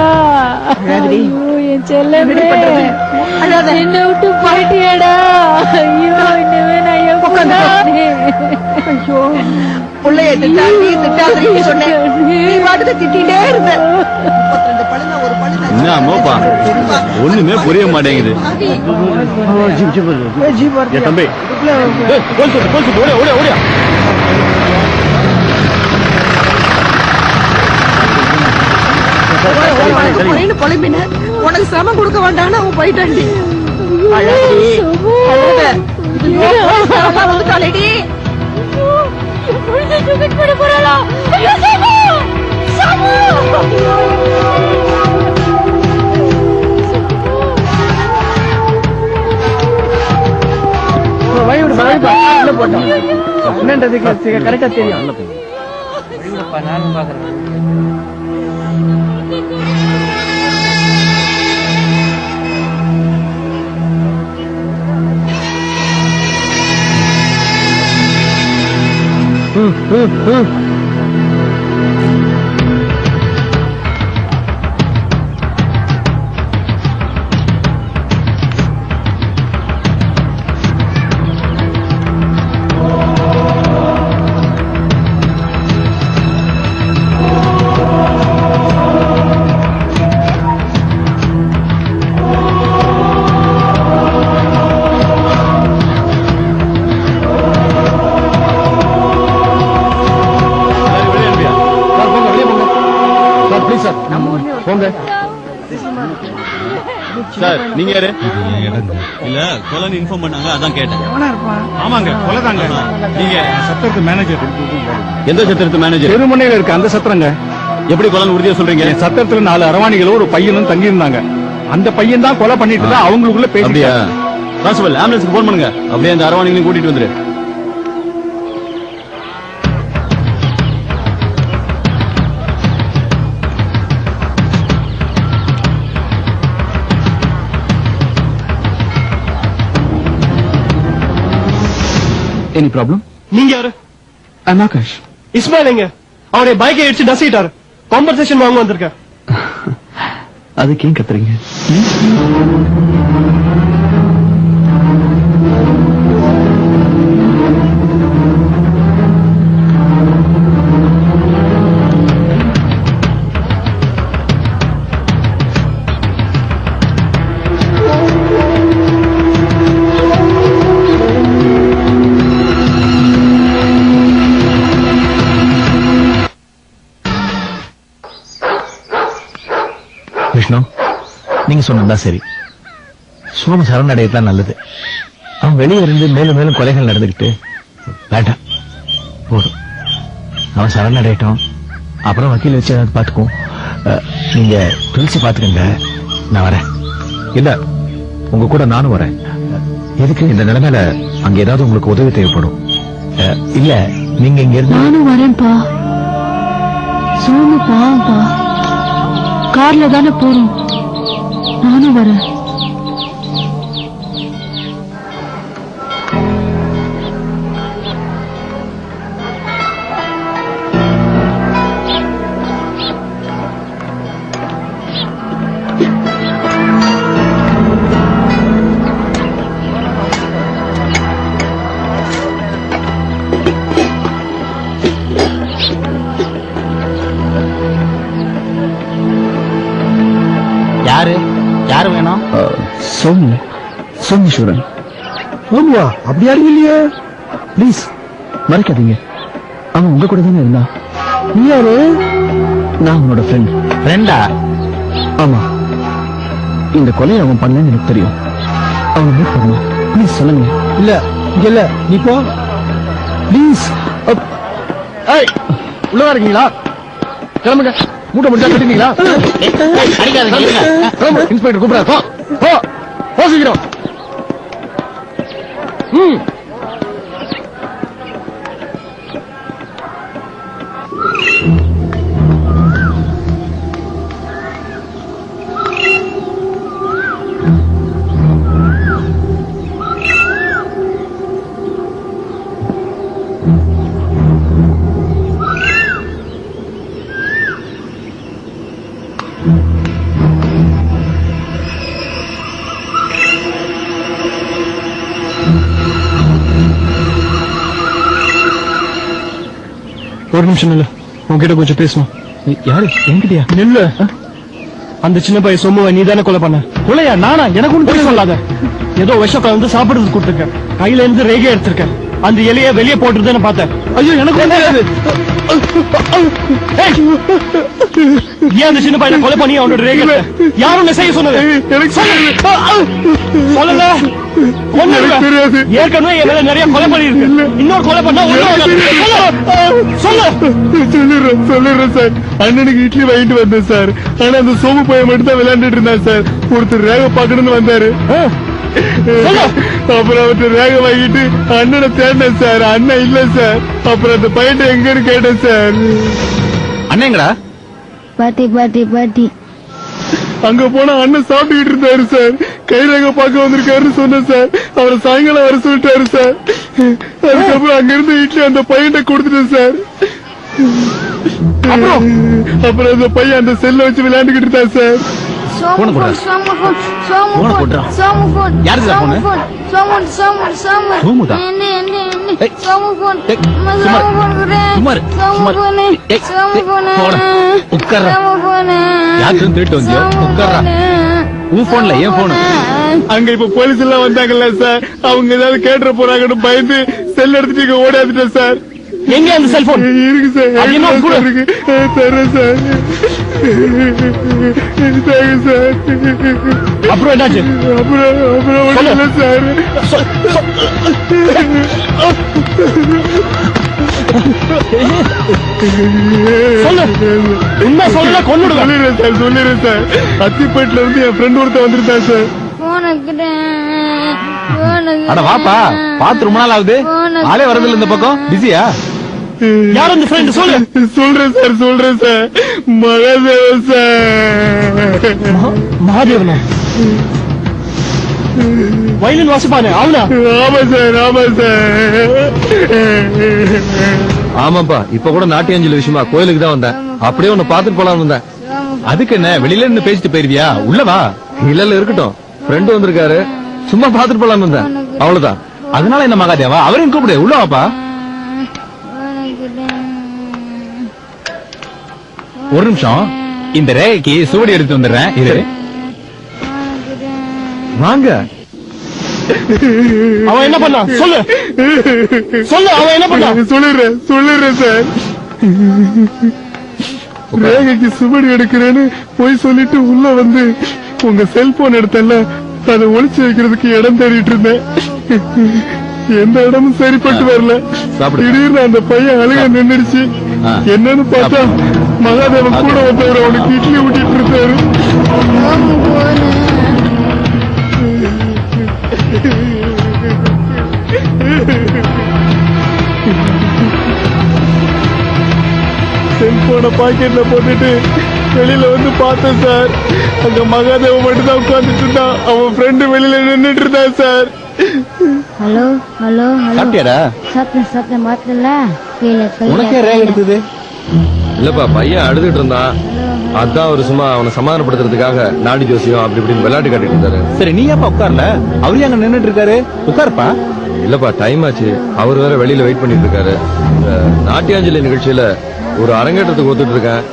அழாதடி. ஐயோ என் செல்லமே அழாத. என்ன விட்டு போயிட்டியடா. ஐயோ இன்னுமே நான் ஐயோ புள்ளைய திட்டாதீ சொன்னேன். நீ பாட்டுக்கு திட்டிட்டே இருந்த. 32 பழுங்க ஒரு பழுங்க. என்ன மோப்பா ஒண்ணுமே புரிய மாட்டேங்குது. என் தம்பி ஓடியா ஓடியா ஓடியா. பொழும்பின உனக்கு சிரமம் கொடுக்க வேண்டாம்னு அவன் போயிட்டாண்டி. அழாதடி. அழாத. ஐயோ, சாரதா வந்துட்டாளேடி. என்னன்றதுக்கு கரெக்டா தெரியும். நானும் பாக்குறேன். சார் நீங்க யாரு? இல்ல கொலைன்னு இன்ஃபார்ம் பண்ணாங்க, அதான் கேட்டேன். ஆமாங்க கொலைதாங்க. நீங்க சத்திரத்து மேனேஜர். எந்த சத்திரத்து மேனேஜர்? தெருமுனையில இருக்க அந்த சத்திரங்க. எப்படி கொலைன்னு உறுதியா சொல்றீங்க? என் சத்திரத்துல 4 அரவாணிகளும் ஒரு பையனும் தங்கி இருந்தாங்க. அந்த பையன் தான் கொலை பண்ணிட்டு தான் அவங்களுக்குள்ள அப்படியா? பேசியா. கான்ஸ்டபிள் ஆம்புலன்ஸ்க்கு போன் பண்ணுங்க. அப்படியே அந்த அரவாணிகளையும் கூட்டிட்டு வந்துரு. Any problem? நீங்க யாரு? I'm Akash. இஸ்மாயில் எங்க? அவருடைய பைக்கை அடிச்சு டசிட்டாரு. காம்பன்சேஷன் வாங்க வந்திருக்க. அதுக்கு ஏன் கத்துறீங்க? விஷ்ணு, நீங்க சொன்னதுதான் சரி. சோம சரணடையத்தான் நல்லது. அவன் வெளியே இருந்து மேலும் மேலும் கொலைகள் நடந்துகிட்டு வேண்டாம் போதும். அவன் சரணடையட்டும், அப்புறம் வக்கீல் வச்சு ஏதாவது பாத்துக்கும். நீங்க துளசி பாத்துக்கங்க, நான் வரேன். இல்ல உங்க கூட நானும் வரேன். எதுக்கு இந்த நிலைமையில அங்க ஏதாவது உங்களுக்கு உதவி தேவைப்படும். இல்ல நீங்க இங்க இருந்து. நானும் வரேன்ப்பா. சோமு பாவம்பா, கார்ல தானே போறோம். நானும் வரேன். யாரு யாரு வேணும்? சோமேஸ்வரன். சோமியா? அப்படி யாரும் இல்லையே. ப்ளீஸ் மறைக்காதீங்க. அவன் உங்க கூட தானே இருந்தான். நீ யாரு? நான் அவனோட ஃப்ரெண்ட். ஃப்ரெண்டா? ஆமா, இந்த கொலையை அவன் பண்ணலன்னு எனக்கு தெரியும். அவனை மீட் பண்ணணும். ப்ளீஸ் சொல்லுங்க. இல்ல இங்க இல்ல, நீ போ ப்ளீஸ். உள்ள இருக்கீங்களா? கிளம்புங்க. மூட்டை முடிச்சா கட்டினீங்களா? இன்ஸ்பெக்டர் கூப்பிடா. போ சீக்கிரம். ஒரு நிமிஷம் இல்ல உன்கிட்ட கொஞ்சம் பேசணும். யாரு என்கிட்டயா? நில்லு. அந்த சின்ன பையன் சொம்முவை நீ தானே கொலை பண்ண? கொலையா? நானா? எனக்கு ஒண்ணு போய் சொல்லாத. ஏதோ விஷம் கலந்து சாப்பிடுறது கொடுத்துருக்கேன். கையில இருந்து ரேகை எடுத்திருக்கேன். அந்த இலைய வெளியே போட்டுருதுன்னு பார்த்தேன். ஐயோ எனக்கு ஒண்ணு தெரியாது. ஏய், ஏன் அந்த சின்ன பையனை கொலை பண்ணி அவனோட ரேகை எடுத்த? யாரும் உன்னை செய்ய சொன்னது? எனக்கு சொல்லல. எனக்கு தெரியாது. ஏற்கனவே என் மேல நிறைய கொலை பண்ணி இருக்கு. இன்னொரு கொலை பண்ணா சொல்லு. சொல்லிடுறேன் சார். அண்ணனுக்கு இட்லி வாங்கிட்டு வந்தேன் சார். ஆனா அந்த சோமு பையன் மட்டும் தான் விளையாண்டுட்டு இருந்தான் சார். ஒருத்தர் ரேகை பாக்கணும்னு வந்தாரு. அப்புறம் அவர்கிட்ட ரேகை வாங்கிட்டு அண்ணனை தேடினேன் சார். அண்ணன் இல்ல சார். அப்புறம் அந்த பையன் எங்கன்னு கேட்டேன் சார். அண்ணேங்கடா? பாட்டி பாட்டி பாட்டி அங்க போனா அண்ணன் சாப்பிட்டுக்கிட்டு இருந்தாரு சார். கை ரேகை பார்க்க வந்திருக்காருன்னு சொன்னேன் சார். அவரை சாயங்காலம் வர சொல்லிட்டாரு சார். அதுக்கப்புறம் அங்க இருந்து இட்லி அந்த பையன்கிட்ட கொடுத்துட்டேன் சார். அப்புறம் அந்த பையன் அந்த செல்ல வச்சு விளையாண்டுகிட்டு இருந்தான் sir. Somu phone Somu phone Somu phone Somu phone யாரு சார் போன்? சோமுதா? ஏய், சோமு போன் ஏய், சுமார். சுமார். ஏய், போடா. உட்கார்றா. யாருன்னு திருட்டு வந்தியோ? உட்கார்றா. உன் போன்ல என் போனு. அங்க இப்ப போலீஸ் எல்லாம் வந்தாங்கல்ல சார். அவங்க ஏதாவது கேட்டுற போறாங்கன்னு பயந்து செல் எடுத்துட்டு இங்க ஓடாதுட்டேன் சார். எங்க அந்த செல்போன் இருக்கு சார். அது என்ன கூட இருக்கு. தரேன் சார். Thank you sir. அப்புறம் என்னாச்சு? அப்புறம் ஒண்ணும் இல்ல சார். சொல்லு. உண்மை சொல்லல கொன்னுடுவேன். சொல்லிடுறேன் சார். அத்திப்பேட்டில இருந்து என் ஃப்ரெண்ட் ஒருத்தன் வந்திருந்தான் சார். அட வாப்பா, பாத்து ரொம்ப நாள் ஆகுது. ஆளே வரதில்ல இந்த பக்கம். பிஸியா? யார் அந்த ஃப்ரெண்ட்? சொல்லு. சொல்றேன் சார். மகாதேவன் சார். மகாதேவனா? வயலின் வாசிப்பானே அவனா? ஆமா சார். ஆமாப்பா, இப்ப கூட நாட்டியாஞ்சலி விஷயமா கோயிலுக்கு தான் வந்தேன். அப்படியே உன்னை பாத்துட்டு போலாம் வந்தேன். அதுக்கு என்ன, வெளியில இருந்து பேசிட்டு போயிருவியா? உள்ளவா? இல்ல இருக்கட்டும், ஃப்ரெண்டு வந்திருக்காரு, சும்மா பாத்துட்டு போலாம் வந்தேன், அவ்வளவுதான். அதனால என்ன மகாதேவா, அவரையும் கூப்பிடு, உள்ள வாப்பா. ஒரு நிமிஷம், இந்த ரேகைக்கு சுவடி எடுத்து வந்துடுறேன். இரு, வாங்க. அவன் என்ன பண்ணா? சொல்லு. அவன் என்ன பண்ணா? சொல்லிடுறேன் சார். ரேகைக்கு சுவடி எடுக்கிறேன்னு போய் சொல்லிட்டு உள்ள வந்து உங்க செல்போன் எடுத்தல, அதை ஒளிச்சு வைக்கிறதுக்கு இடம் தேடிட்டு இருந்தேன். எந்த இடமும் சரிப்பட்டு வரல. திடீர்னு அந்த பையன் அழுக நின்னுடுச்சு. என்னன்னு பார்த்தா மகாதேவன் கூட வந்தவர் அவனுக்கு இட்லி ஊட்டிட்டு இருந்தாரு. செல்போனை பாக்கெட்ல போட்டுட்டு வெளியில வந்து பார்த்தேன் சார். அங்க மகாதேவன் மட்டும் தான் உட்கார்ந்துட்டு இருந்தான். அவன் ஃப்ரெண்டு வெளியில நின்னுட்டு இருந்தான் சார். Hello hello hello. சாப்பிட்டியாடா? சாப்பிட்டேன் பார்த்தல. உனக்கே ரேகை எடுத்தது? இல்லப்பா, பையன் அழுதுட்டு இருந்தான். அதான் ஒரு சும்மா அவனை சமாதானப்படுத்துறதுக்காக நாடி ஜோசியம் அப்படி இப்படின்னு விளையாட்டு காட்டிட்டு இருந்தாரு. சரி, நீ ஏப்பா உட்கார்ல? அவரு அங்க நின்னுட்டு இருக்காரு, உட்காருப்பா. இல்லப்பா, டைம் ஆச்சு. அவர் வேற வெளியில வெயிட் பண்ணிட்டு இருக்காரு. நாட்டியாஞ்சலி நிகழ்ச்சியில ஒரு அரங்கேற்றத்துக்கு ஒத்துட்டு இருக்கேன்.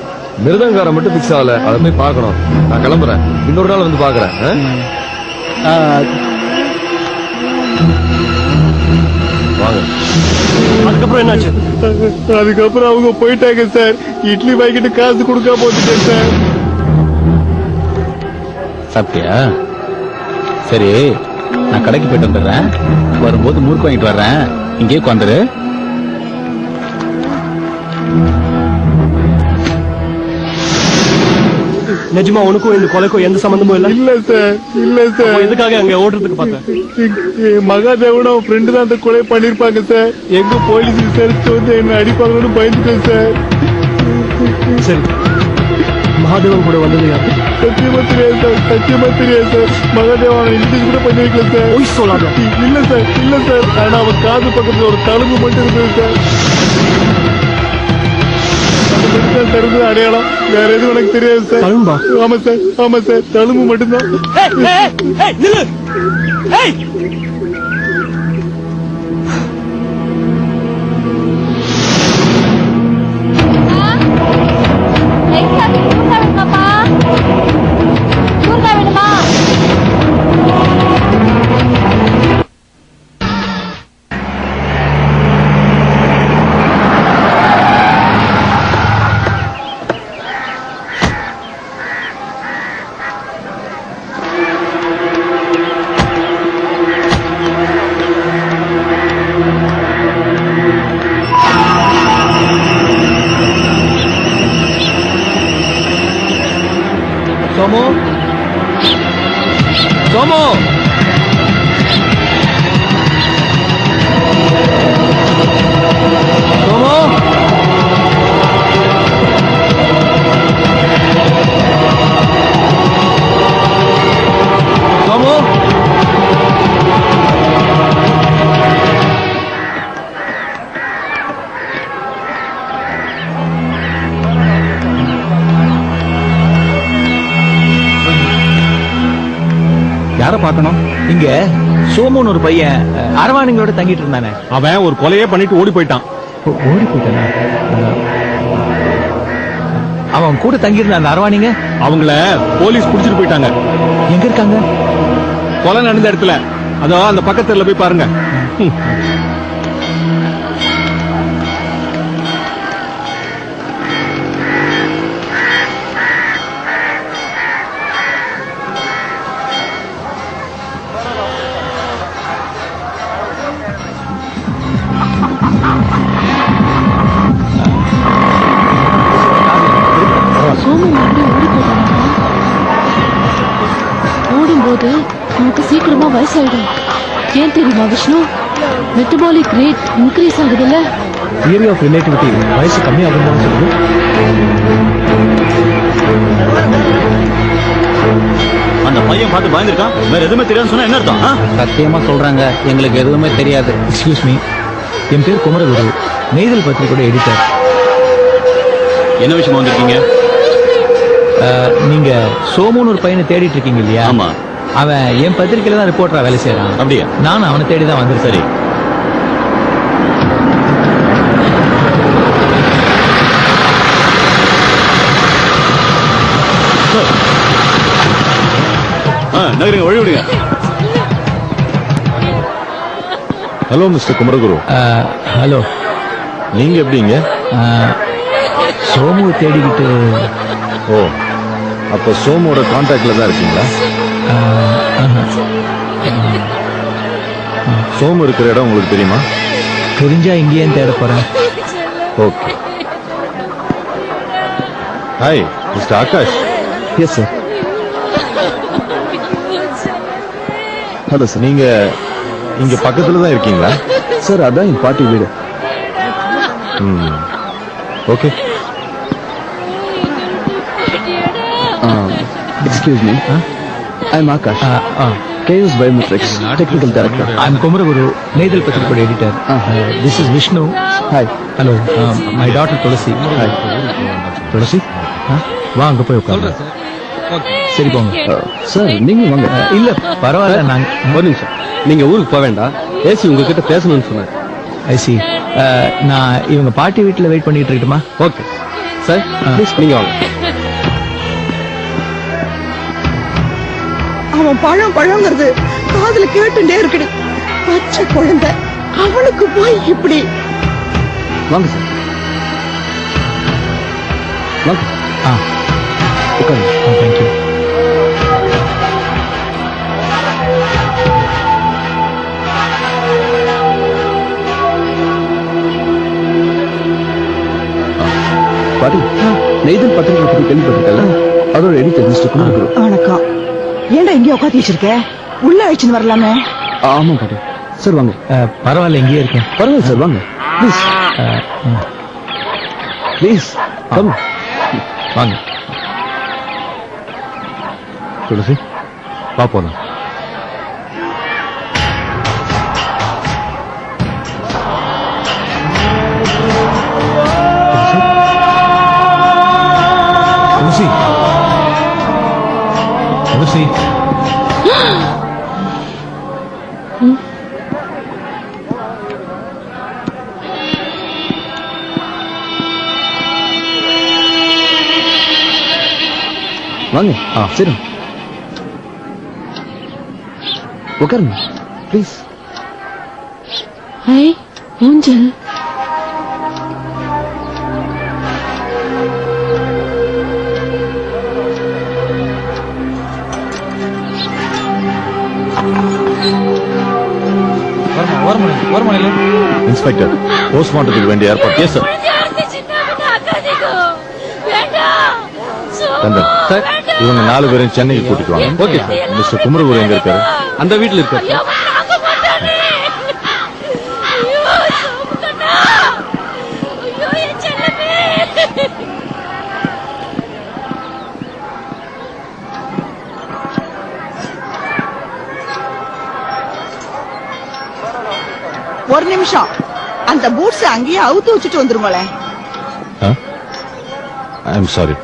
மிருதங்காரம் மட்டும் பிக்ஸ் ஆகல, அதை போய் பார்க்கணும். நான் கிளம்புறேன், இன்னொரு நாள் வந்து பாக்குறேன். வாங்க. அதுக்கப்புறம் என்னாச்சு? அதுக்கப்புறம் அவங்க போயிட்டாங்க சார். இட்லி வாங்கிட்டு காசு கொடுக்காம போட்டுட்டேன் சார். சாப்பிட்டியா? சரி, நான் கடைக்கு போயிட்டு வந்துடுறேன். வரும்போது முறுக்கு வாங்கிட்டு வர்றேன், இங்கே உட்காந்துரு. நிஜமா உனக்கும் இந்த கொலைக்கும் எந்த சம்பந்தமும் இல்ல? இல்ல சார். எதுக்காக அங்க ஓடுறதுக்கு பார்த்தேன்? மகாதேவன் அவன் ஃப்ரெண்டு தான் அந்த கொலை பண்ணிருப்பாங்க சார். எங்க போலீஸ் விசாரிச்சு வந்து என்ன அடிப்பாங்கன்னு பயந்துட்டேன் சார். சரி, மகாதேவன் கூட வந்தது யாரு? சத்தியமா தெரியாது சார். மகாதேவன் அவனை இன்ட்ரெஸ்ட் கூட பண்ணி வைக்கல சார். பொய் சொல்லாத. இல்ல சார். ஆனா அவன் காது பக்கத்துல ஒரு தழும்பு மட்டும் இருந்தது சார். தருது அடையாளம், வேற எதுவும் எனக்கு தெரியாது சார். தழும்பா? ஆமா சார், தழும்பு மட்டும்தான். பார்க்கணும்? இங்க சோமுன்னு ஒரு பையன் அரவாணிங்களோட தங்கிட்டு இருந்தானே. அவன் ஒரு கொலையே பண்ணிட்டு ஓடி போயிட்டான். ஓடி போயிட்டானா? அவன் கூட தங்கியிருந்த அந்த அரவாணிங்க அவங்கள போலீஸ் புடிச்சிட்டு போயிட்டாங்க. எங்க இருக்காங்க? கொலை நடந்த இடத்துல, அதோ அந்த பக்கத்துல போய் பாருங்க. சோமு மறுபடியும் ஓடி போயிட்டானா? ஓடும்போது நமக்கு சீக்கிரமா வயசாயிடும். ஏன் தெரியுமா விஷ்ணு? மெட்டபாலிக் ரேட் இன்க்ரீஸ் ஆகுதுல்ல. தியரி ஆஃப் ரிலேட்டிவிட்டி வயசு கம்மியாகும் தான் சொல்லுது. அந்த பையன் பார்த்து பயந்துருக்கான். வேற எதுவுமே தெரியாது சொன்னா என்ன அர்த்தம்? சத்தியமா சொல்றாங்க, எங்களுக்கு எதுவுமே தெரியாது. எக்ஸ்கியூஸ் மீ, என் பேர் குமரகுரு, நெய்தல் பத்திரிகையோட எடிட்டர். என்ன விஷயமா வந்திருக்கீங்க? நீங்க சோமுன்னு ஒரு பையனை தேடிட்டு இருக்கீங்க இல்லையா? ஆமா. அவன் என் பத்திரிகையில தான் ரிப்போர்ட்டரா வேலை செய்யறான். அப்படியா? நானும் அவனை தேடி தான் வந்திருக்கேன். சரி. நகருங்க, வழி விடுங்க. Hello mister Kumaraguru, hello. நீங்க எப்படிங்க? சோமுவை தேடிக்கிட்டு. ஓ, அப்ப சோமோட கான்டாக்ட்ல தான் இருக்கீங்களா? சோமு இருக்கிற இடம் உங்களுக்கு தெரியுமா? தெரிஞ்சா இங்கேயே தேட போறேன். Okay. Hi mister Akash. Yes sir. Hello sir. நீங்க இங்க பக்கத்துல தான் இருக்கீங்களா? சார் அதான் என் பாட்டி வீடு. Okay. Excuse me, I am Akash, KS Biometrics Technical Director. I am Kumaraguru, Neithal பத்திரிகையோட editor. This is Vishnu. Hi. Hello, my daughter Thulasi. Hi. Thulasi, வா அங்க போய் உட்காரு. சரி போங்க. சார் நீங்க வாங்க. இல்ல பரவாயில்ல, நாங்க ஒரு நிமிஷம், நீங்க ஊருக்கு போக வேண்டாம், ஏசி உங்ககிட்ட பேசணும்னு சொன்னேன். ஐசி. நான் இவங்க பாட்டி வீட்டுல வெயிட் பண்ணிட்டு இருக்கட்டுமா? ஓகே சார், ப்ளீஸ் நீங்க வாங்க. அவன் பழங்கிறது காதுல கேட்டுட்டே இருக்குடி. பச்சை குழந்தை, அவனுக்கு போய் இப்படி. வாங்க சார், வாங்க. உட்காருங்க. தேங்க்யூ. பாட்டி, நெய்தல் பத்திரிகை பத்தி கேள்விப்பட்டிருக்கல, அதோட எடிட்டர் மிஸ்டர் குமரகுரு. வணக்கம். ஏன்டா இங்கே உட்காந்து வச்சிருக்க? உள்ள அழைச்சுன்னு வரலாமே. ஆமா பாட்டி. சார் வாங்க. பரவாயில்ல, இங்கேயே இருக்கேன். பரவாயில்ல சார், வாங்க ப்ளீஸ். Please come. வாங்க. துளசி, வா போலாம். துளசி, துளசி. வாங்க. சரி உட்காருங்க ப்ளீஸ். ஹாய் ஊஞ்சல். இன்ஸ்பெக்டர், போஸ்ட்மார்ட்டத்துக்கு வேண்டிய ஏற்பாடு. Yes sir. தந்தன் சார், இவங்க 4 பேரும் சென்னைக்கு கூட்டிட்டு வாங்க. Okay sir. மிஸ்டர் குமரகுரு எங்க இருக்காரு? அந்த வீட்டுல இருக்காரு. ஒரு நிமிஷம், அந்த பூட்ஸ் அங்கேயே அவுத்து வச்சுட்டு வந்துருங்களேன். I am sorry.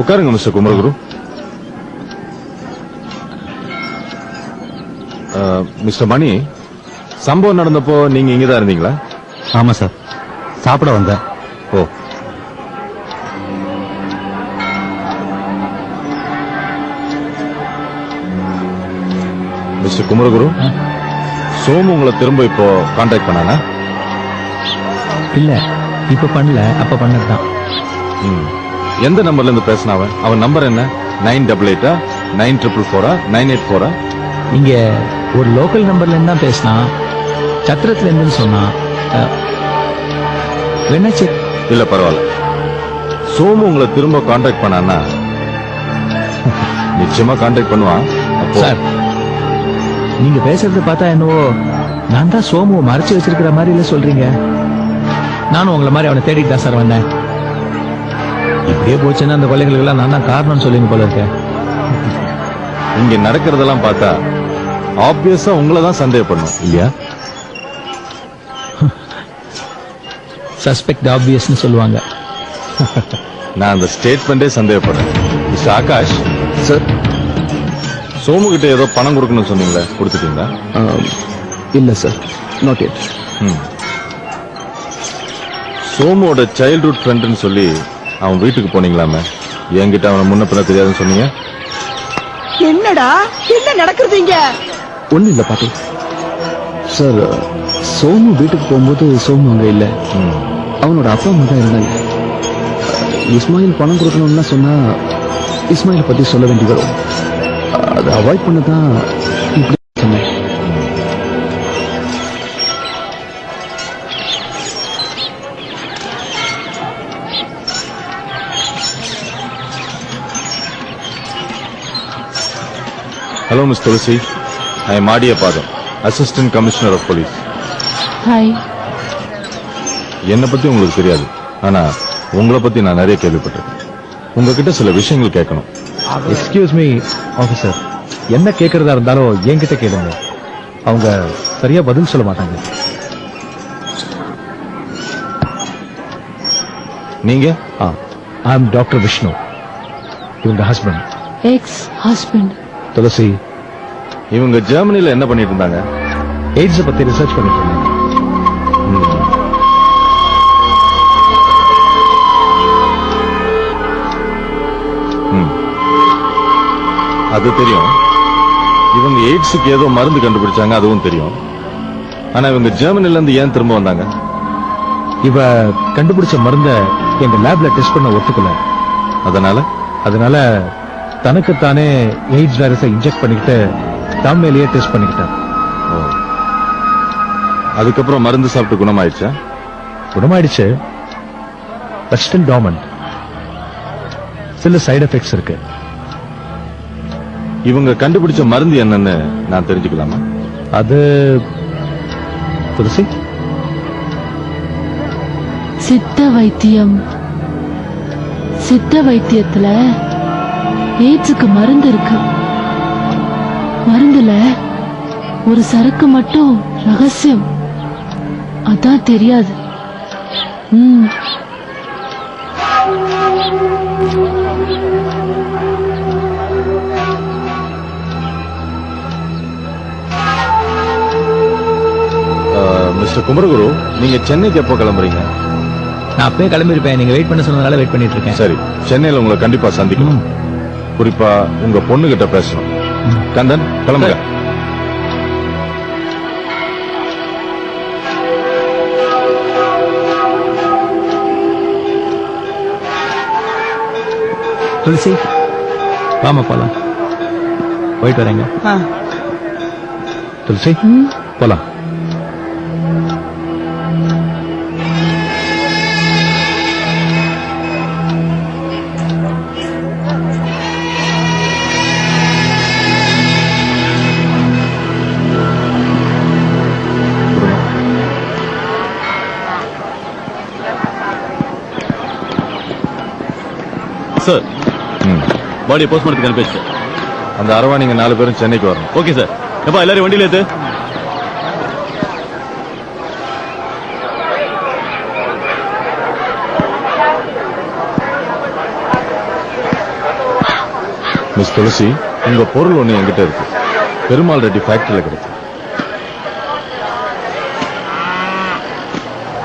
உட்காருங்க மிஸ்டர் குமரகுரு. மிஸ்டர் மணி, சம்பவம் நடந்தப்போ நீங்க இங்கதான் இருந்தீங்களா? ஆமா சார், சாப்பிட வந்தேன். ஓ, மிஸ்டர் குமரகுரு, சோமு உங்களை திரும்ப இப்போ கான்டாக்ட் பண்ணானா? இல்ல, இப்ப பண்ணல, அப்ப பண்ணதுதான். ம். எந்த நம்பர்ல இருந்து பேசினா அவன் நம்பர் என்ன? 988 944 984? இங்க ஒரு லோக்கல் நம்பர்ல இருந்து தான் பேசினான். சத்திரத்துல இருந்துன்னு சொன்னான். வேணா செக். இல்ல பரவாயில்ல. சோமு உங்களை திரும்ப கான்டாக்ட் பண்ணானா நிச்சயமா கான்டாக்ட் பண்ணுவான். அப்போ சார், நீங்க பேசுறத பார்த்தா என்னவோ நான் தான் சோமுவை மறைச்சு வச்சிருக்கிற மாதிரி இல்ல சொல்றீங்க. நானும் உங்களை மாதிரி அவனை தேடிட்டு தான் சார் வந்தேன். இப்படியே போச்சுன்னா அந்த கொலைகளுக்கு எல்லாம் நான் தான் காரணம்னு சொல்லுங்க போல இருக்கேன். இங்க நடக்கிறதெல்லாம் பார்த்தா ஆப்வியஸா உங்களை தான் சந்தேகப்படணும் இல்லையா? சஸ்பெக்ட் ஆப்வியஸ்னு சொல்லுவாங்க. நான் அந்த ஸ்டேட்மெண்டே சந்தேகப்படுறேன். Mister Akash sir. சோமு கிட்ட ஏதோ பணம் கொடுக்கணும்னு சொன்னீங்களே, கொடுத்துட்டீங்களா? இல்ல சார், நாட் எட். சோமுவோட சைல்ட்ஹுட் ஃப்ரெண்டுன்னு சொல்லி அவன் வீட்டுக்கு போனீங்களாமே, என்கிட்ட அவனை முன்ன பின்ன தெரியாதுன்னு சொன்னீங்க. என்னடா என்ன நடக்குது இங்க? ஒண்ணு இல்ல பாட்டி. சார், சோமு வீட்டுக்கு போகும்போது சோமு அங்க இல்ல. அவனோட அப்பா அம்மா தான் இருந்தாங்க. இஸ்மாயில் பணம் கொடுக்கணும்னு சொன்னா இஸ்மாயில் பத்தி சொல்ல வேண்டி வரும். அதை அவாய்ட் பண்ணதான் இப்படி சொன்னேன். Hello miss Tulasi, I am Adiyapatham, assistant commissioner of police. Hi. என்னை பத்தி உங்களுக்கு தெரியாது, ஆனா உங்களை பத்தி நான் நிறைய கேள்விப்பட்டிருக்கேன். உங்ககிட்ட சில விஷயங்கள் கேட்கணும். எக்ஸ்கியூஸ் மீ ஆபீசர், என்ன கேட்கறதா இருந்தாலும் என்கிட்ட கேளுங்க. அவங்க சரியா பதில் சொல்ல மாட்டாங்க. நீங்க? ஐ அம் டாக்டர் விஷ்ணு, இவங்க ஹஸ்பண்ட். X husband. துளசி, இவங்க ஜெர்மனில என்ன பண்ணிட்டு இருந்தாங்க? எய்ட்ஸ் பத்தி ரிசர்ச் பண்ணிட்டு இருந்தாங்க. அது தெரியும். இவங்க எய்ட்ஸுக்கு ஏதோ மருந்து கண்டுபிடிச்சாங்க, அதுவும் தெரியும். ஆனா இவங்க ஜெர்மனில இருந்து ஏன் திரும்ப வந்தாங்க? இவ கண்டுபிடிச்ச மருந்த எங்க லேப்ல டெஸ்ட் பண்ண ஒத்துக்கல. அதனால தனக்குத்தானே எய்ட்ஸ் வைரஸை இன்ஜெக்ட் பண்ணிக்கிட்டு தம் மேலேயே டெஸ்ட் பண்ணிக்கிட்டார். அதுக்கப்புறம் மருந்து சாப்பிட்டு குணமாயிடுச்சா? குணமாயிடுச்சு, பட் ஸ்டில் டார்மன்ட். சில சைடு எஃபெக்ட்ஸ் இருக்கு. இவங்க கண்டுபிடிச்ச மருந்து என்னன்னு நான் தெரிஞ்சுக்கலாமா? அது துளசி, சித்த வைத்தியம். சித்த வைத்தியத்துல எய்ட்ஸுக்கு மருந்து இருக்கு. மருந்துல ஒரு சரக்கு மட்டும் ரகசியம், அதான் தெரியாது. மிஸ்டர் குமரகுரு, நீங்க சென்னைக்கு எப்போ கிளம்புறீங்க? நான் அப்பவே கிளம்பிருப்பேன். நீங்க வெயிட் பண்ண சொன்னதால வெயிட் பண்ணிட்டு இருக்கேன். சரி, சென்னையில உங்களை கண்டிப்பா சந்திக்கணும். குறிப்பா உங்க பொண்ணு கிட்ட பேசணும். கந்தன், கிளம்புங்க. துளசி, வாமா போலாம். போயிட்டு வரேங்க. துளசி, போலாம். சார், பாடியை போஸ்ட்மார்ட்டத்துக்கு அனுப்பிச்சு. அந்த அரவா நீங்க 4 பேரும் சென்னைக்கு வரணும். Okay sir. எப்பா எல்லாரும் வண்டியில ஏத்து. மிஸ் துளசி, உங்க பொருள் ஒண்ணு என்கிட்ட இருக்கு. பெருமாள் ரெட்டி ஃபேக்டரியில கிடைச்சு.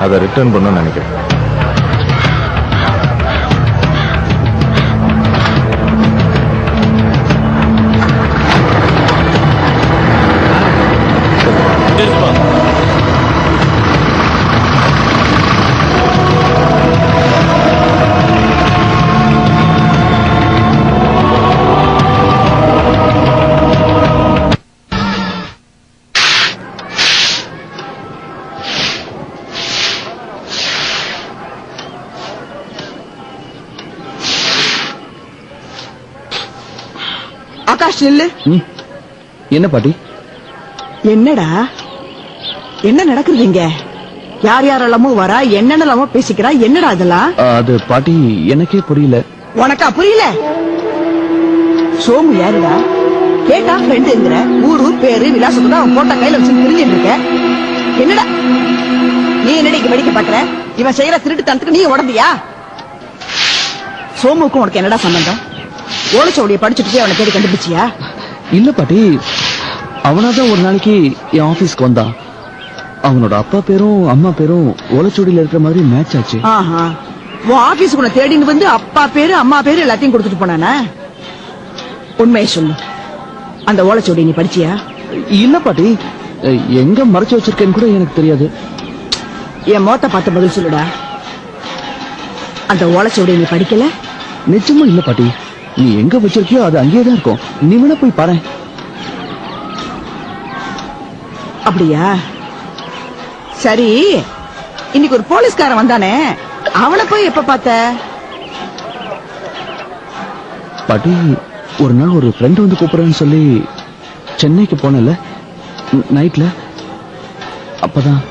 அதை ரிட்டர்ன் பண்ண நினைக்கிறேன். ஆகாஷ் நில்லு. என்ன பாட்டி? என்னடா என்ன நடக்குது இங்க? யார் யாரெல்லாமோ வரா, என்னென்னலாமோ பேசிக்கிறா, என்னடா அதெல்லாம்? அது பாட்டி எனக்கே புரியல. உனக்கா புரியல? சோமு யாருடா? கேட்டா ஃப்ரெண்டுங்கிற, ஊரு பேரு விலாசத்தை அவன் போட்ட கையில வச்சு தெரிஞ்சுட்டு இருக்க. என்னடா நீ என்னடிக்கு வெடிக்க பாக்குற? இவன் செய்யற திருட்டு தனத்துக்கு நீ உடம்பியா? சோமுக்கும் உனக்கு என்னடா சம்பந்தம்? ஓலைச்சோடிய படிச்சுட்டு போய் அவனை தேடி கண்டுபிடிச்சியா? இல்ல பாட்டி, அவனாதான் ஒரு நாளைக்கு என் ஆபீஸ்க்கு வந்தான். அவனோட அப்பா பேரும் அம்மா பேரும் ஓலைச்சோடியில இருக்கிற மாதிரி மேட்ச் ஆச்சு. ஆஹா, உன் ஆபீஸ்க்கு உன்னை தேடின்னு வந்து அப்பா பேரு அம்மா பேரு எல்லாத்தையும் கொடுத்துட்டு போனானா? உண்மையை சொல்லு, அந்த ஓலைச்சோடி நீ படிச்சியா? இல்ல பாட்டி, எங்க மறைச்சு வச்சிருக்கேன்னு கூட எனக்கு தெரியாது. என் மோத்த பார்த்த பதில் சொல்லுடா. அந்த ஓலைச்சோடி நீ படிக்கல? நிச்சயமா இல்ல பாட்டி, நீ எங்க வச்சிருக்கியோ அது அங்கேயேதான் இருக்கும். நீ வேணா போய் பாரு. அப்படியா? சரி, இன்னைக்கு ஒரு போலீஸ்காரன் வந்தானே, அவனை போய் எப்ப பார்த்த? பாட்டி, ஒரு நாள் ஒரு ஃப்ரெண்ட் வந்து கூப்பிடுறேன்னு சொல்லி சென்னைக்கு போனல நைட்ல, அப்பதான்.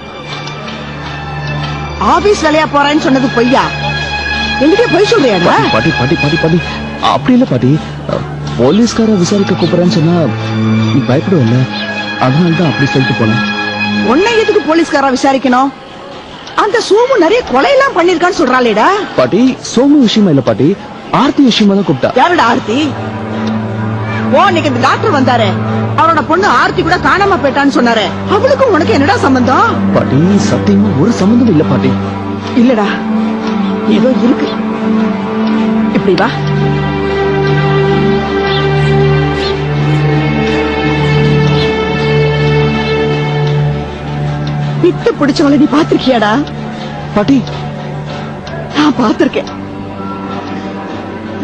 ஆபீஸ் வேலையா போறேன்னு சொன்னது பொய்யா? என்கிட்ட பொய் சொல்றியாடா? பாட்டி பாட்டி பாட்டி பாட்டி அப்படி இல்ல பாட்டி, போலீஸ்கார விசாரிக்க கூப்பிடுறேன்னு சொன்னா நீ பயப்படுவல்ல, அதனாலதான் அப்படி சொல்லிட்டு போனேன். உன்னை எதுக்கு போலீஸ்காரா விசாரிக்கணும்? அந்த சோமு நிறைய கொலையெல்லாம் பண்ணிருக்கான்னு சொல்றாளேடா. பாட்டி, சோமு விஷயமா இல்ல பாட்டி, ஆர்த்தி விஷயமா தான் கூப்பிட்டா. யாருடா ஆர்த்தி? ஓ, இன்னைக்கு இந்த டாக்டர் வந்தாரு, அவரோட பொண்ணு ஆர்த்தி கூட காணாம போயிட்டான்னு சொன்னாரு. அவளுக்கும் உனக்கு என்னடா சம்பந்தம்? பாட்டி, சத்தியமா ஒரு சம்பந்தம் இல்ல பாட்டி. இல்லடா, ஏதோ இருக்கு. இப்படி வா. விட்டு பிடிச்சவளை நீ பாத்திருக்கியாடா? பாட்டி, நான் பாத்திருக்கேன்.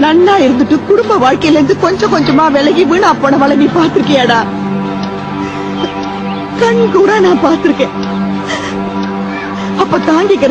நன்னா இருந்துட்டு குடும்ப வாழ்க்கையில இருந்து கொஞ்சம் கொஞ்சமா விலகி வீணா போனவளை நீ பாத்திருக்கியாடா? கண் கூட நான் பாத்திருக்கேன். அப்ப தாங்கிக்க